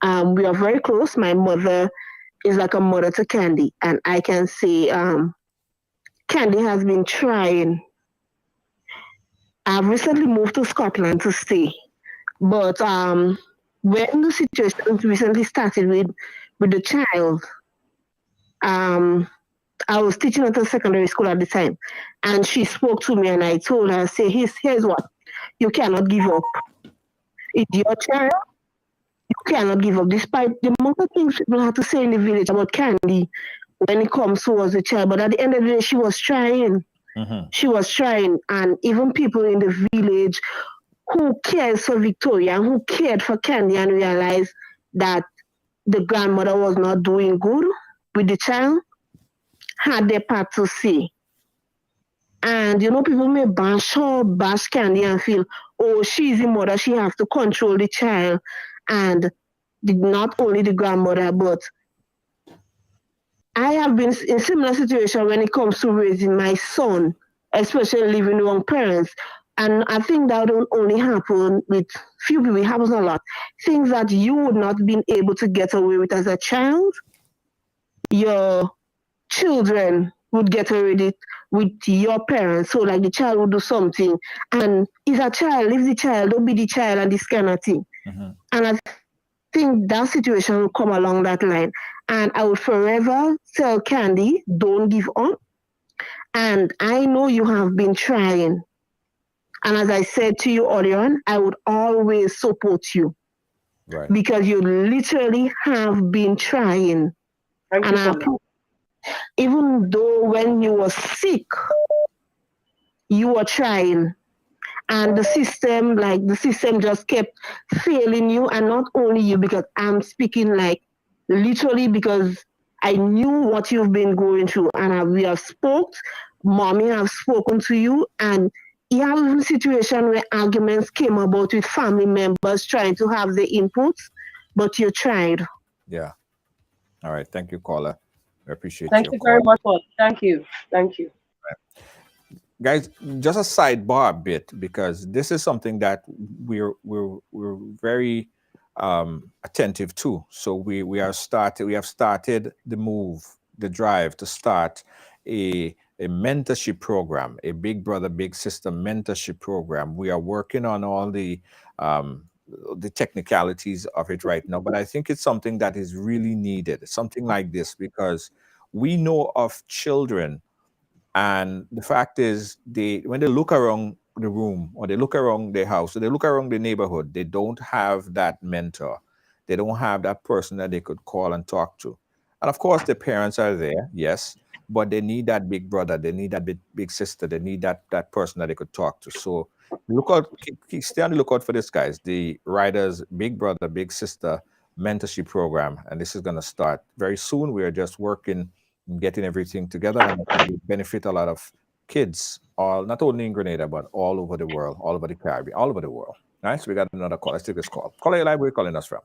We are very close. My mother is like a mother to Candy, and I can say Candy has been trying. I've recently moved to Scotland to stay, but when the situation recently started with the child, I was teaching at a secondary school at the time, and she spoke to me, and I told her, "Say, here's what you cannot give up. It's your child. You cannot give up, despite the amount of things people have to say in the village about Candy when it comes towards the child. But at the end of the day, she was trying. Mm-hmm. She was trying, and even people in the village who cares for Victoria and who cared for Candy and realized that the grandmother was not doing good with the child had their part to say. And, you know, people may bash Candy and feel, oh, she's the mother, she has to control the child. And not only the grandmother, but I have been in similar situation when it comes to raising my son, especially living among parents. And I think that don't only happen with few people, it happens a lot. Things that you would not been able to get away with as a child, your children would get away with your parents. So like the child would do something, and if the child, don't be the child, and this kind of thing. Mm-hmm. And I think that situation will come along that line. And I would forever tell Candy, don't give up. And I know you have been trying. And as I said to you earlier on, I would always support you. Right. Because you literally have been trying. Thank you so much. Even though when you were sick, you were trying. And the system just kept failing you, and not only you, because I'm speaking like literally because I knew what you've been going through, and we have mommy have spoken to you, and you have even a situation where arguments came about with family members trying to have the inputs, but you tried. Yeah. All right. Thank you, caller. I appreciate Thank your you very call. much. Thank you. Guys, just a sidebar bit, because this is something that we're very attentive to. So we have started the drive to start a mentorship program, a Big Brother Big Sister mentorship program. We are working on all the the technicalities of it right now, but I think it's something that is really needed, something like this, because we know of children, and the fact is, when they look around the room, or they look around their house, or they look around the neighborhood, they don't have that mentor. They don't have that person that they could call and talk to. And of course, the parents are there, yes, but they need that big brother, they need that big sister, they need that person that they could talk to. So look out, stay on the lookout for this, guys. The Riders Big Brother, Big Sister mentorship program, and this is going to start very soon. We are just working and getting everything together, and it will benefit a lot of kids, all not only in Grenada but all over the world, all over the Caribbean, all over the world. All right, so we got another call. Let's take this call. Caller, your live, where you calling us from?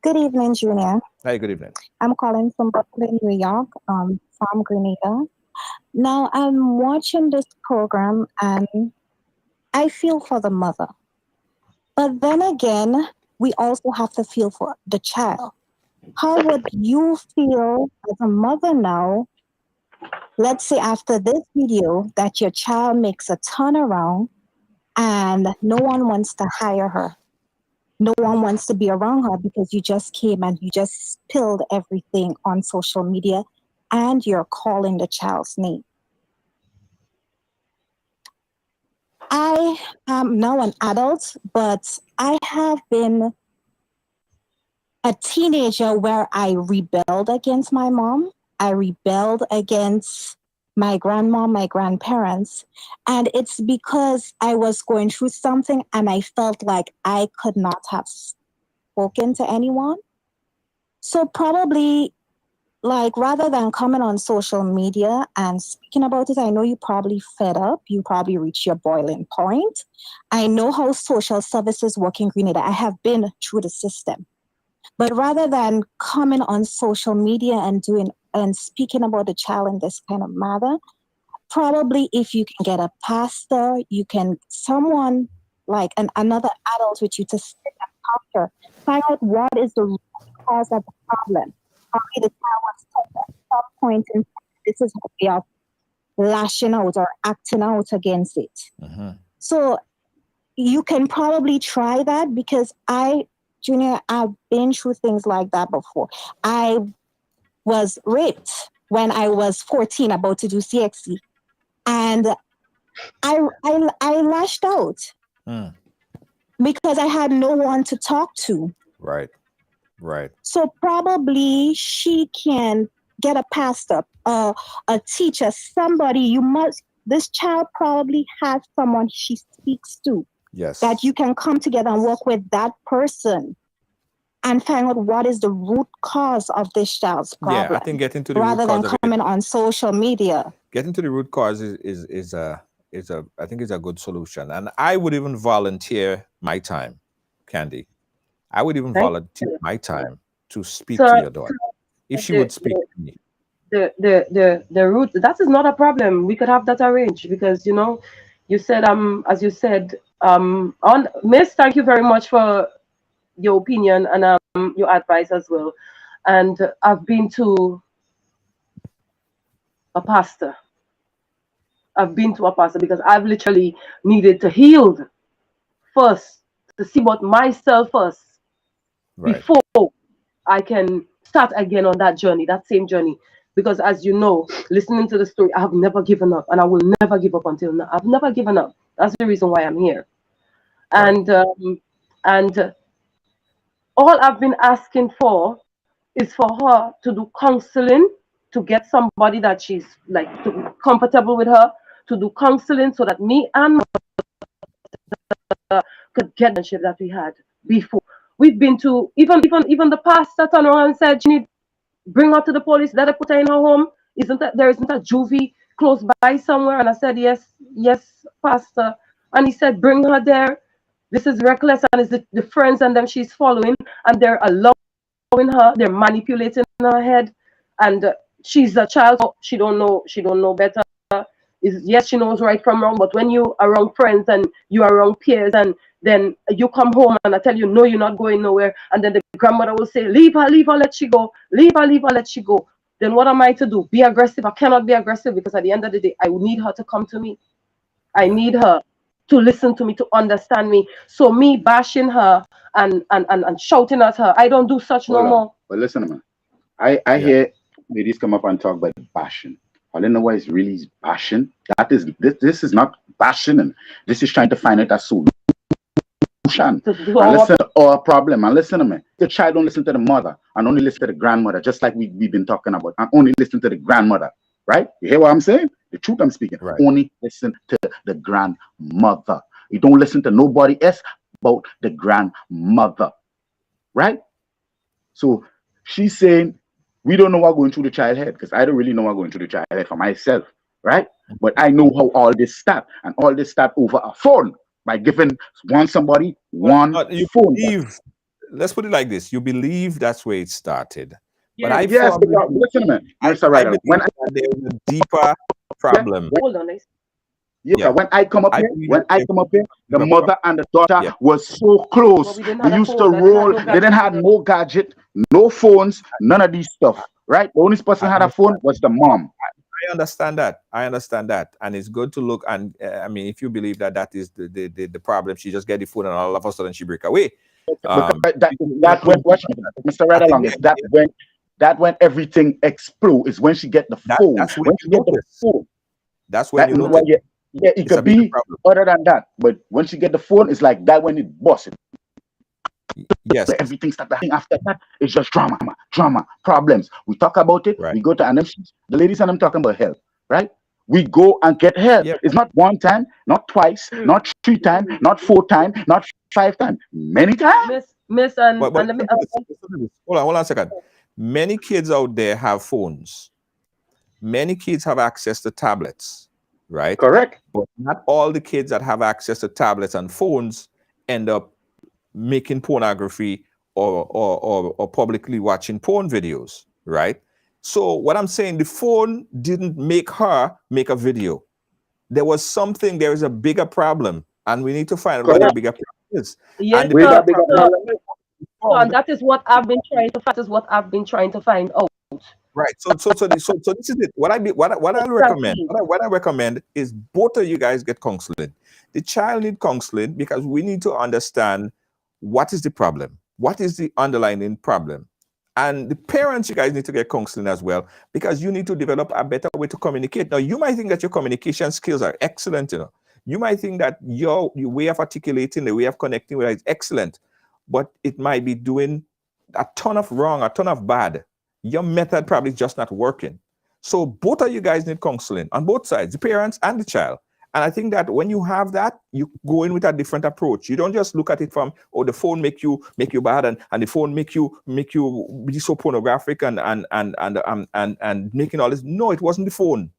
Good evening, Junior. Hi, good evening. I'm calling from Brooklyn, New York, from Grenada. Now, I'm watching this program and I feel for the mother. But then again, we also have to feel for the child. How would you feel as a mother now, let's say after this video, that your child makes a turnaround and no one wants to hire her? No one wants to be around her because you just came and you just spilled everything on social media and you're calling the child's name. I am now an adult, but I have been a teenager where I rebelled against my mom. I rebelled against my grandma, my grandparents. And it's because I was going through something and I felt like I could not have spoken to anyone. So probably, like, rather than coming on social media and speaking about it, I know you probably fed up. You probably reached your boiling point. I know how social services work in Grenada. I have been through the system. But rather than coming on social media and speaking about the child in this kind of manner, probably if you can get a pastor, you can someone like another adult with you to sit and talk to her, find out what is the root cause of the problem. Probably the child was touched at some point in time. This is how they are lashing out or acting out against it. Mm-hmm. So you can probably try that because Junior, I've been through things like that before. I was raped when I was 14, about to do CXC. And I lashed out because I had no one to talk to. Right. So probably she can get a pastor, a teacher, somebody. This child probably has someone she speaks to. Yes. That you can come together and work with that person and find out what is the root cause of this child's problem. Yeah, I think getting to the rather root cause than coming on social media. Getting to the root cause is a good solution. And I would even volunteer my time, Candy. I would even volunteer my time to speak to your daughter if she would speak to me. The root, that is not a problem. We could have that arranged because you said as you said on Miss, thank you very much for your opinion and your advice as well. And I've been to a pastor. Because I've literally needed to heal first, to see about myself first, before I can start again on that journey, that same journey. Because as you know, listening to the story, I have never given up, and I will never give up until now. I've never given up. That's the reason why I'm here. And all I've been asking for is for her to do counseling, to get somebody that she's like to be comfortable with her, to do counseling so that me and my mother could get the shit that we had before. We've been to even the pastor turned around and said, "You need bring her to the police, let her put her in her home. There isn't a juvie close by somewhere?" And I said, yes, pastor. And he said, bring her there. This is reckless, and it's the friends and them she's following, and they're allowing her, they're manipulating her head, and she's a child, so she don't know better. Yes, she knows right from wrong, but when you are around friends and you are around peers, and then you come home and I tell you, no, you're not going nowhere, and then the grandmother will say, leave her, let she go, leave her, let she go. Then what am I to do? Be aggressive? I cannot be aggressive because at the end of the day, I need her to come to me. I need her to listen to me, to understand me. So me bashing her and shouting at her, I don't do such no more. But listen, man, I hear ladies come up and talk about bashing. I don't know why it's really bashing. That is this is not bashing, and this is trying to find out a solution. And listen to our problem. And listen to me. The child don't listen to the mother and only listen to the grandmother, just like we've been talking about. And only listen to the grandmother. Right? You hear what I'm saying? The truth I'm speaking. Right. Only listen to the grandmother. You don't listen to nobody else about the grandmother. Right? So she's saying, we don't know what's going through the child head, because I don't really know what's going through the child head for myself. Right? But I know how all this start. And all this start over a phone by giving somebody one phone. Let's put it like this. You believe that's where it started. Yeah. But I Yes, because, listen, man. believe that there was a deeper problem. Hold on, when I come up here, the mother and the daughter was so close. Well, we used to roll. They didn't have no gadget, no phones, none of these stuff. Right? The only person had a phone was the mom. I understand that, and it's good to look. And I mean, if you believe that is the problem, she just get the phone and all of a sudden she break away. That when Mr. Right along is that when everything explodes is when she get the phone. That's when she get the phone. That's when you know. It could be other than that, but when she get the phone, it's like that when it busts. Yes. So everything starts happening after that. It's just drama, problems. We talk about it. Right. We go to and the ladies and I'm talking about help, right? We go and get help. Yeah. It's not one time, not twice, not 3 times, not 4 times, not 5 times, many times. Miss and Hold on a second. Many kids out there have phones. Many kids have access to tablets, right? Correct. But not all the kids that have access to tablets and phones end up making pornography or publicly watching porn videos, right? So what I'm saying, the phone didn't make her make a video. There is a bigger problem, and we need to find out what the bigger problem is. Yes, and and that is what I've been trying to find out. Right. So this is it. What I recommend is both of you guys get counseling. The child need counseling because we need to understand what is the problem, what is the underlying problem, and the parents, you guys need to get counseling as well because you need to develop a better way to communicate. Now, you might think that your communication skills are excellent. You might think that your way of articulating, the way of connecting with it is excellent, but it might be doing a ton of wrong, a ton of bad. Your method probably just not working. So both of you guys need counseling on both sides, the parents and the child. And I think that when you have that, you go in with a different approach. You don't just look at it from, oh, the phone make you bad, and the phone make you be so pornographic and making all this. No, it wasn't the phone.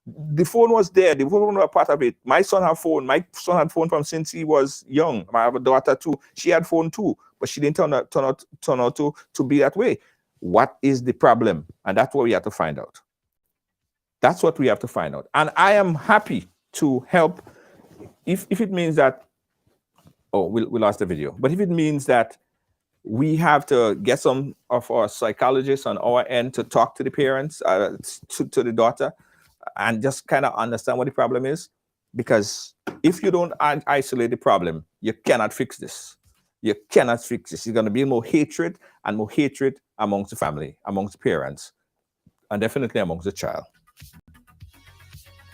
The phone was there. The phone was a part of it. My son had phone. My son had phone from since he was young. I have a daughter too. She had phone too, but she didn't turn out to be that way. What is the problem? And that's what we have to find out. That's what we have to find out. And I am happy to help if it means that, we lost the video, but if it means that we have to get some of our psychologists on our end to talk to the parents, to the daughter, and just kind of understand what the problem is. Because if you don't isolate the problem, you cannot fix this. You cannot fix this. There's going to be more hatred amongst the family, amongst the parents, and definitely amongst the child.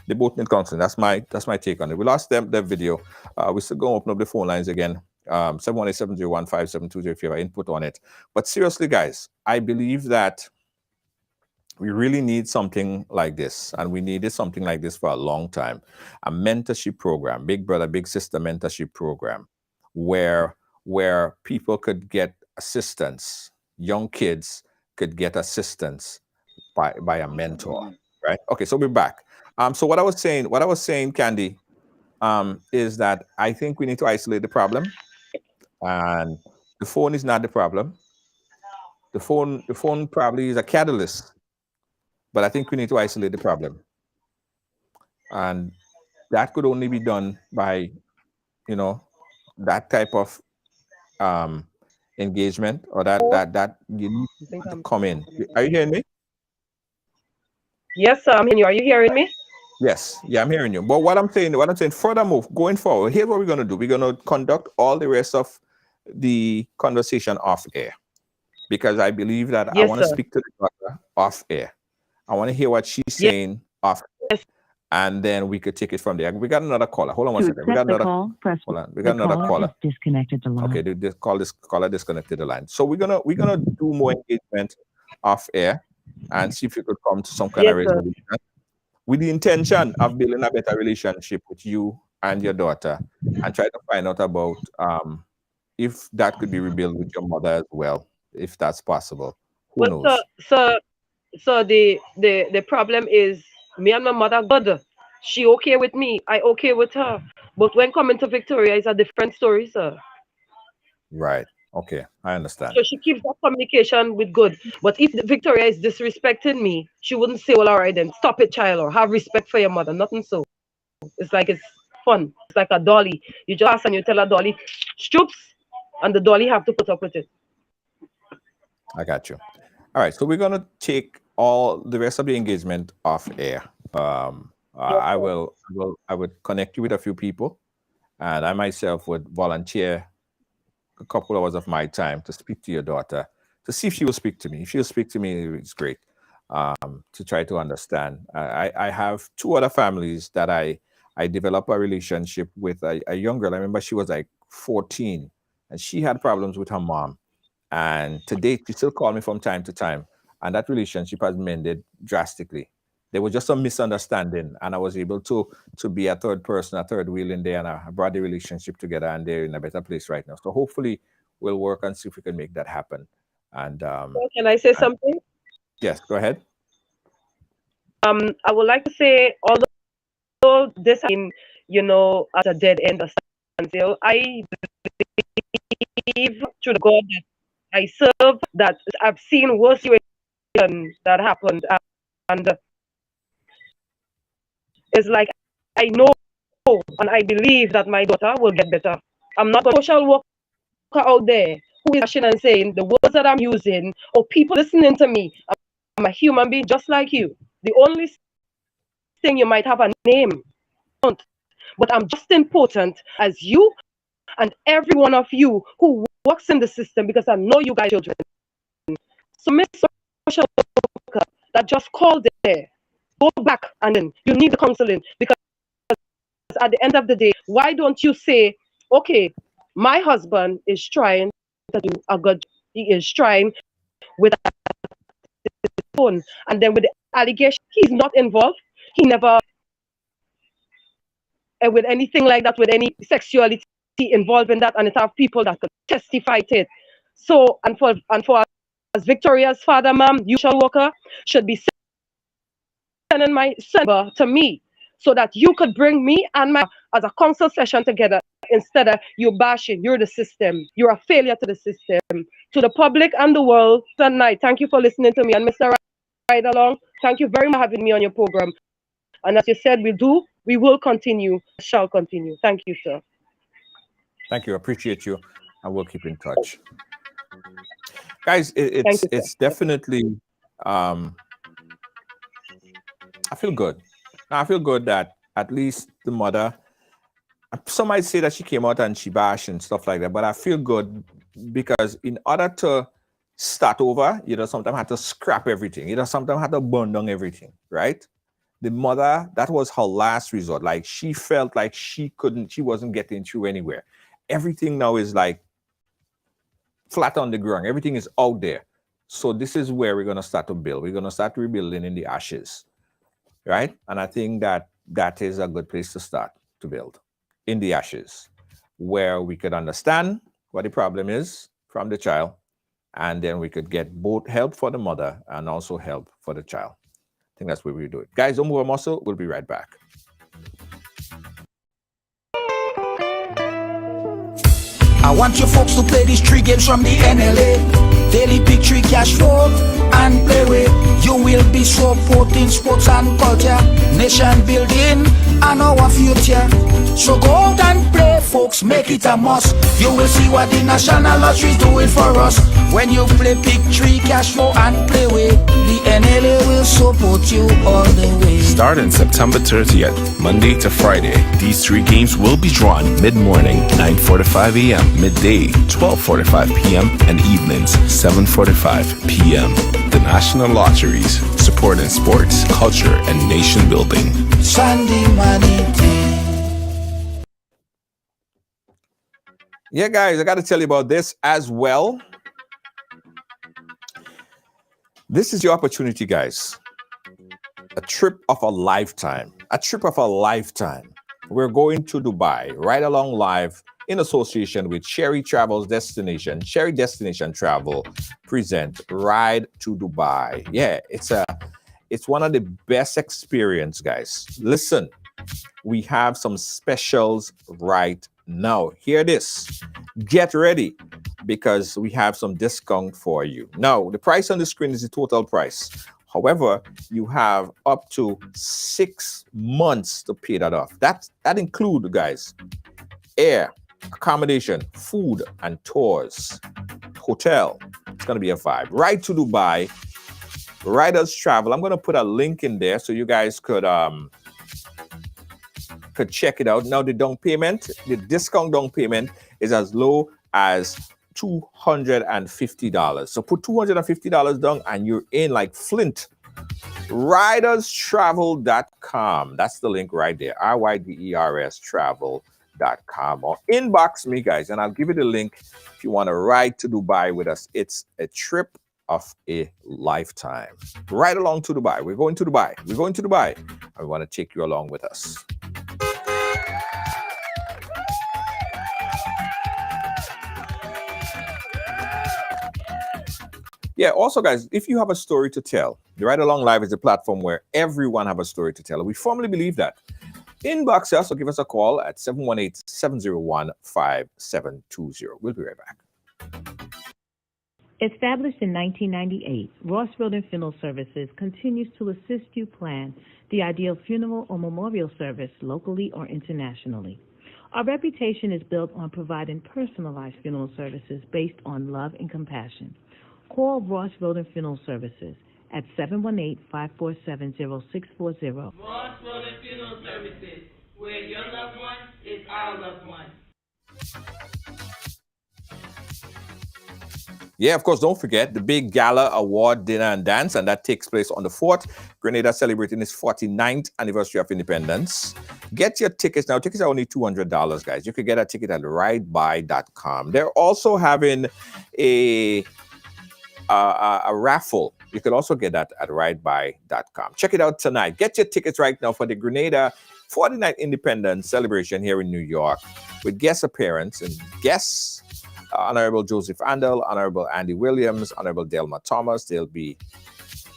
They both need counseling. That's my take on it. We lost their video. We're still going to open up the phone lines again. 718-701-5720 if you have input on it. But seriously, guys, I believe that we really need something like this, and we needed something like this for a long time. A mentorship program, big brother, big sister mentorship program, where people could get assistance, young kids could get assistance by a mentor, right? Okay, so we're back. So what I was saying, Candy, is that I think we need to isolate the problem, and the phone is not the problem. The phone probably is a catalyst, but I think we need to isolate the problem, and that could only be done by, that type of engagement, or that you need to come in. Are you hearing me? Yes, sir, I'm hearing you. Are you hearing me? Yes, yeah, I'm hearing you. But what I'm saying, furthermore, going forward, here's what we're going to do. We're going to conduct all the rest of the conversation off air, because I believe that I Yes, want to sir. speak to the daughter off air. I want to hear what she's Yes. saying off air, and then we could take it from there. We got another caller. Hold on one second. We got another call, press hold on. We got another caller. disconnected the line. Okay, this caller disconnected the line. So we're gonna do more engagement off air and see if we could come to some kind of Yes, sir. resolution, with the intention of building a better relationship with you and your daughter, and try to find out about if that could be rebuilt with your mother as well, if that's possible. Who Well, knows? so the problem is me and my mother good. She okay with me, I okay with her. But when coming to Victoria, it's a different story, sir. Right. Okay, I understand. So she keeps that communication with good. But if Victoria is disrespecting me, she wouldn't say, well, all right, then stop it, child, or have respect for your mother. Nothing so. It's like it's fun. It's like a dolly. You just pass and you tell a dolly, stoops, and the dolly have to put up with it. I got you. All right, so we're gonna take all the rest of the engagement off air. I would connect you with a few people, and I myself would volunteer a couple hours of my time to speak to your daughter, to see if she will speak to me. If she'll speak to me, it's great. To try to understand. I have two other families that I developed a relationship with. A young girl. I remember she was like 14, and she had problems with her mom. And to date, she still calls me from time to time, and that relationship has mended drastically. There was just some misunderstanding, and I was able to be a third person, a third wheel in there, and I brought the relationship together, and they're in a better place right now. So hopefully, we'll work and see if we can make that happen. And Can I say something? yes, go ahead. I would like to say, although this, as a dead end of standstill, I believe through the God that I serve that I've seen worse situations that happened, and it's like I know and I believe that my daughter will get better. I'm not a social worker out there who is rushing and saying the words that I'm using, or people listening to me. I'm a human being just like you. The only thing you might have a name, but I'm just important as you and every one of you who works in the system, because I know you guys children. So Miss Social Worker that just called there, go back and then you need the counseling, because at the end of the day, why don't you say, okay, my husband is trying to do a good, he is trying with a phone, and then with the allegation, he's not involved, he never with anything like that, with any sexuality involved in that, and it have people that could testify to it. So, and for as Victoria's father, ma'am, you social worker should be sending my son to me, so that you could bring me and my as a counsel session together, instead of you bashing. You're the system. You're a failure to the system, to the public and the world tonight. Thank you for listening to me. And Mr. Ride Along, thank you very much for having me on your program. And as you said, we will continue, shall continue. Thank you, sir. Thank you. Appreciate you. And we'll keep in touch. Guys, it's definitely, I feel good. I feel good that at least the mother, some might say that she came out and she bashed and stuff like that, but I feel good because in order to start over, sometimes had to scrap everything. Sometimes had to burn down everything, right? The mother, that was her last resort. Like, she felt like she wasn't getting through anywhere. Everything now is like flat on the ground. Everything is out there. So this is where we're going to start to build. We're going to start rebuilding in the ashes, right? And I think that is a good place to start to build, in the ashes, where we could understand what the problem is from the child, and then we could get both help for the mother and also help for the child. I think that's where we do it. Guys, don't move a muscle. We'll be right back. I want you folks to play these 3 games from the NLA. Daily Victory, Cash Flow, and Play With. You will be supporting sports and culture, nation building, and our future. So go out and play, folks, make it a must. You will see what the National Lottery is doing for us. When you play Victory, Cash Flow, and Play With the NLA will support you all the way. Starting September 30th, Monday to Friday, these 3 games will be drawn mid-morning, 9:45 a.m., midday, 12:45 p.m., and evenings, 7:45 p.m. The National Lotteries, supporting sports, culture, and nation building. Sandy Manite. Yeah, guys, I got to tell you about this as well. This is your opportunity, guys. A trip of a lifetime. A trip of a lifetime. We're going to Dubai, Ride Along Live, in association with Sherry Travels Destination. Sherry Destination Travel present Ride to Dubai. Yeah, it's one of the best experience, guys. Listen, we have some specials right now. Hear this. Get ready, because we have some discount for you. Now, the price on the screen is the total price. However, you have up to 6 months to pay that off. That includes, guys, air, accommodation, food, and tours. Hotel, it's going to be a vibe. Ride to Dubai, Riders Travel. I'm going to put a link in there so you guys could check it out. Now, the discount down payment is as low as $250. So put $250 down and you're in like Flint. Riderstravel.com. That's the link right there. RYDERS travel.com. Or inbox me, guys, and I'll give you the link if you want to ride to Dubai with us. It's a trip of a lifetime. Ride along to Dubai. We're going to Dubai. We're going to Dubai. I want to take you along with us. Yeah, also, guys, if you have a story to tell, the Ride Along Live is a platform where everyone have a story to tell. We firmly believe that. Inbox us or give us a call at 718-701-5720. We'll be right back. Established in 1998, Ross Road and Funeral Services continues to assist you plan the ideal funeral or memorial service locally or internationally. Our reputation is built on providing personalized funeral services based on love and compassion. Call Ross Road and Funeral Services at 718-547-0640. Ross Road and Funeral Services, where your loved one is our loved one. Yeah, of course, don't forget the big gala award dinner and dance, and that takes place on the 4th. Grenada celebrating its 49th anniversary of independence. Get your tickets now. Tickets are only $200, guys. You can get a ticket at ridebuy.com. They're also having a raffle. You can also get that at ridebuy.com. Check it out tonight. Get your tickets right now for the Grenada 49th Independence celebration here in New York with guest appearance and guests, Honorable Joseph Andel, Honorable Andy Williams, Honorable Delma Thomas. They'll be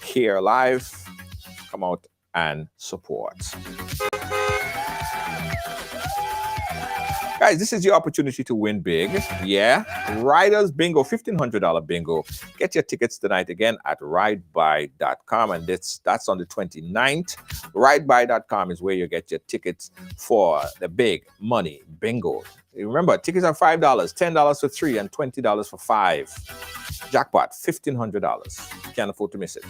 here live. Come out and support. Guys, this is your opportunity to win big. Yeah. Riders Bingo, $1,500 bingo. Get your tickets tonight again at ridebuy.com. And that's on the 29th. Ridebuy.com is where you get your tickets for the big money bingo. Remember, tickets are $5, $10 for 3, and $20 for 5. Jackpot, $1,500. Can't afford to miss it.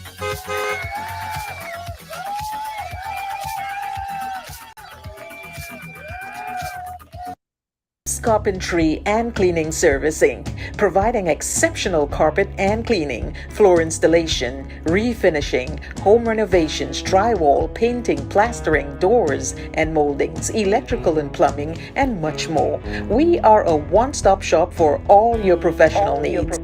Carpentry and Cleaning Service Inc., providing exceptional carpet and cleaning, floor installation, refinishing, home renovations, drywall, painting, plastering, doors and moldings, electrical and plumbing, and much more. We are a one-stop shop for all your professional needs.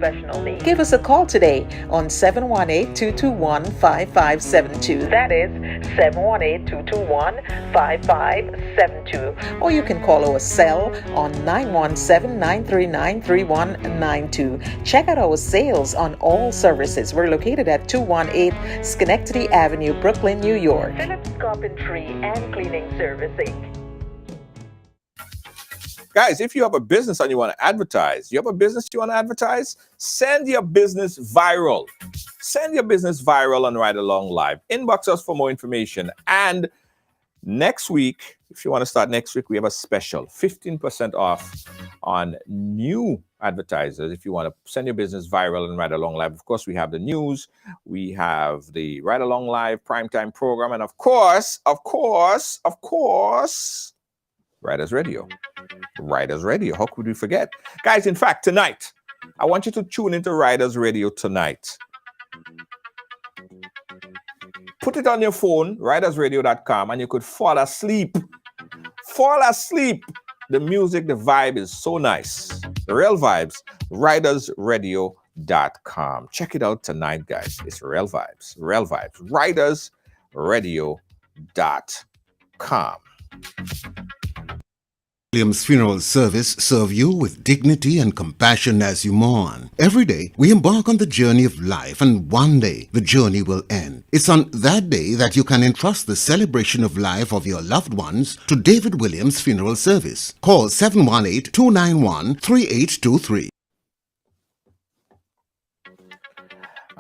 Give us a call today on 718-221-5572. That is 718-221-5572. Or you can call our cell on 917-939-3192. Check out our sales on all services. We're located at 218 Schenectady Avenue, Brooklyn, New York. Phillips Carpentry and Cleaning Servicing. Guys, if you have a business and you want to advertise, send your business viral. Send your business viral on Ride Along Live. Inbox us for more information. And next week, if you want to start next week, we have a special 15% off on new advertisers, if you want to send your business viral and Ride Along Live. Of course, we have the news, we have the Ride Along Live primetime program, and of course, Riders Radio. Riders Radio. How could we forget? Guys, in fact, tonight, I want you to tune into Riders Radio tonight. Put it on your phone, ridersradio.com, and you could fall asleep. Fall asleep. The music, the vibe is so nice. The real vibes, ridersradio.com. Check it out tonight, guys. It's real vibes. Real vibes. Ridersradio.com. Williams Funeral Service serve you with dignity and compassion as you mourn. Every day, we embark on the journey of life, and one day, the journey will end. It's on that day that you can entrust the celebration of life of your loved ones to David Williams Funeral Service. Call 718-291-3823.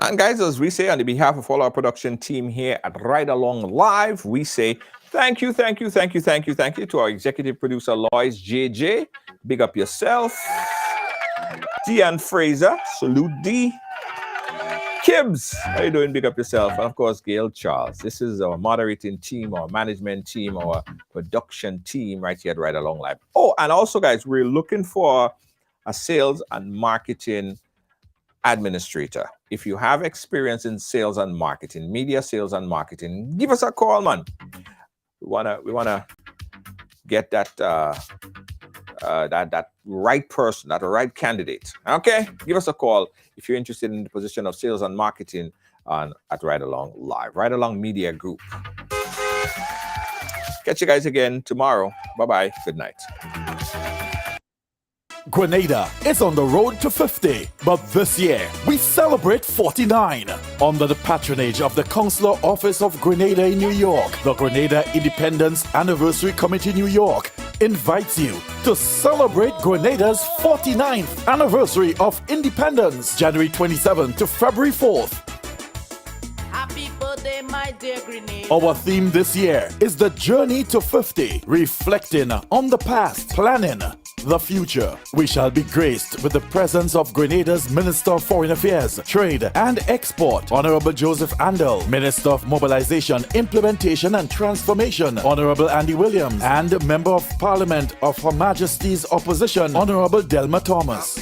And guys, as we say on the behalf of all our production team here at Ride Along Live, we say thank you to our executive producer, Lois JJ. Big up yourself. Deanne Fraser, salute D. Kibbs, how you doing? Big up yourself. And of course, Gail Charles. This is our moderating team, our management team, our production team right here at Ride Along Live. Oh, and also, guys, we're looking for a sales and marketing administrator. If you have experience in sales and marketing, media sales and marketing, give us a call, man. We wanna get that that right person, that right candidate. Okay, give us a call if you're interested in the position of sales and marketing at Ride Along Live, Ride Along Media Group. Catch you guys again tomorrow. Bye bye. Good night. Grenada is on the road to 50, but this year we celebrate 49. Under the patronage of the Consular Office of Grenada in New York, the Grenada Independence Anniversary Committee New York invites you to celebrate Grenada's 49th anniversary of independence, January 27th to February 4th. Happy birthday, my dear Grenada. Our theme this year is the journey to 50, reflecting on the past, planning the future. We shall be graced with the presence of Grenada's Minister of Foreign Affairs, Trade and Export, Honorable Joseph Andel, Minister of Mobilization, Implementation and Transformation, Honorable Andy Williams, and Member of Parliament of Her Majesty's Opposition, Honorable Delma Thomas.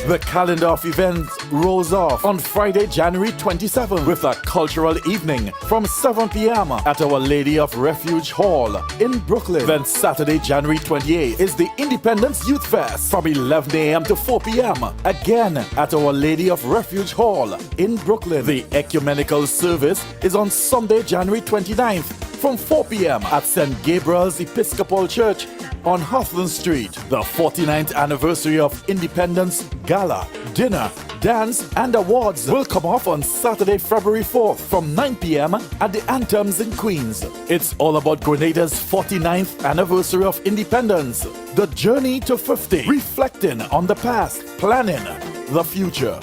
The calendar of events rolls off on Friday, January 27th with a cultural evening from 7 p.m. at Our Lady of Refuge Hall in Brooklyn. Then Saturday, January 28th is the Independence Youth Fest from 11 a.m. to 4 p.m. again at Our Lady of Refuge Hall in Brooklyn. The ecumenical service is on Sunday, January 29th from 4 p.m. at St. Gabriel's Episcopal Church on Hawthorne Street. The 49th anniversary of Independence Gala, dinner, dance, and awards will come off on Saturday, February 4th from 9 p.m. at the Anthems in Queens. It's all about Grenada's 49th anniversary of independence. The journey to 50, reflecting on the past, planning the future.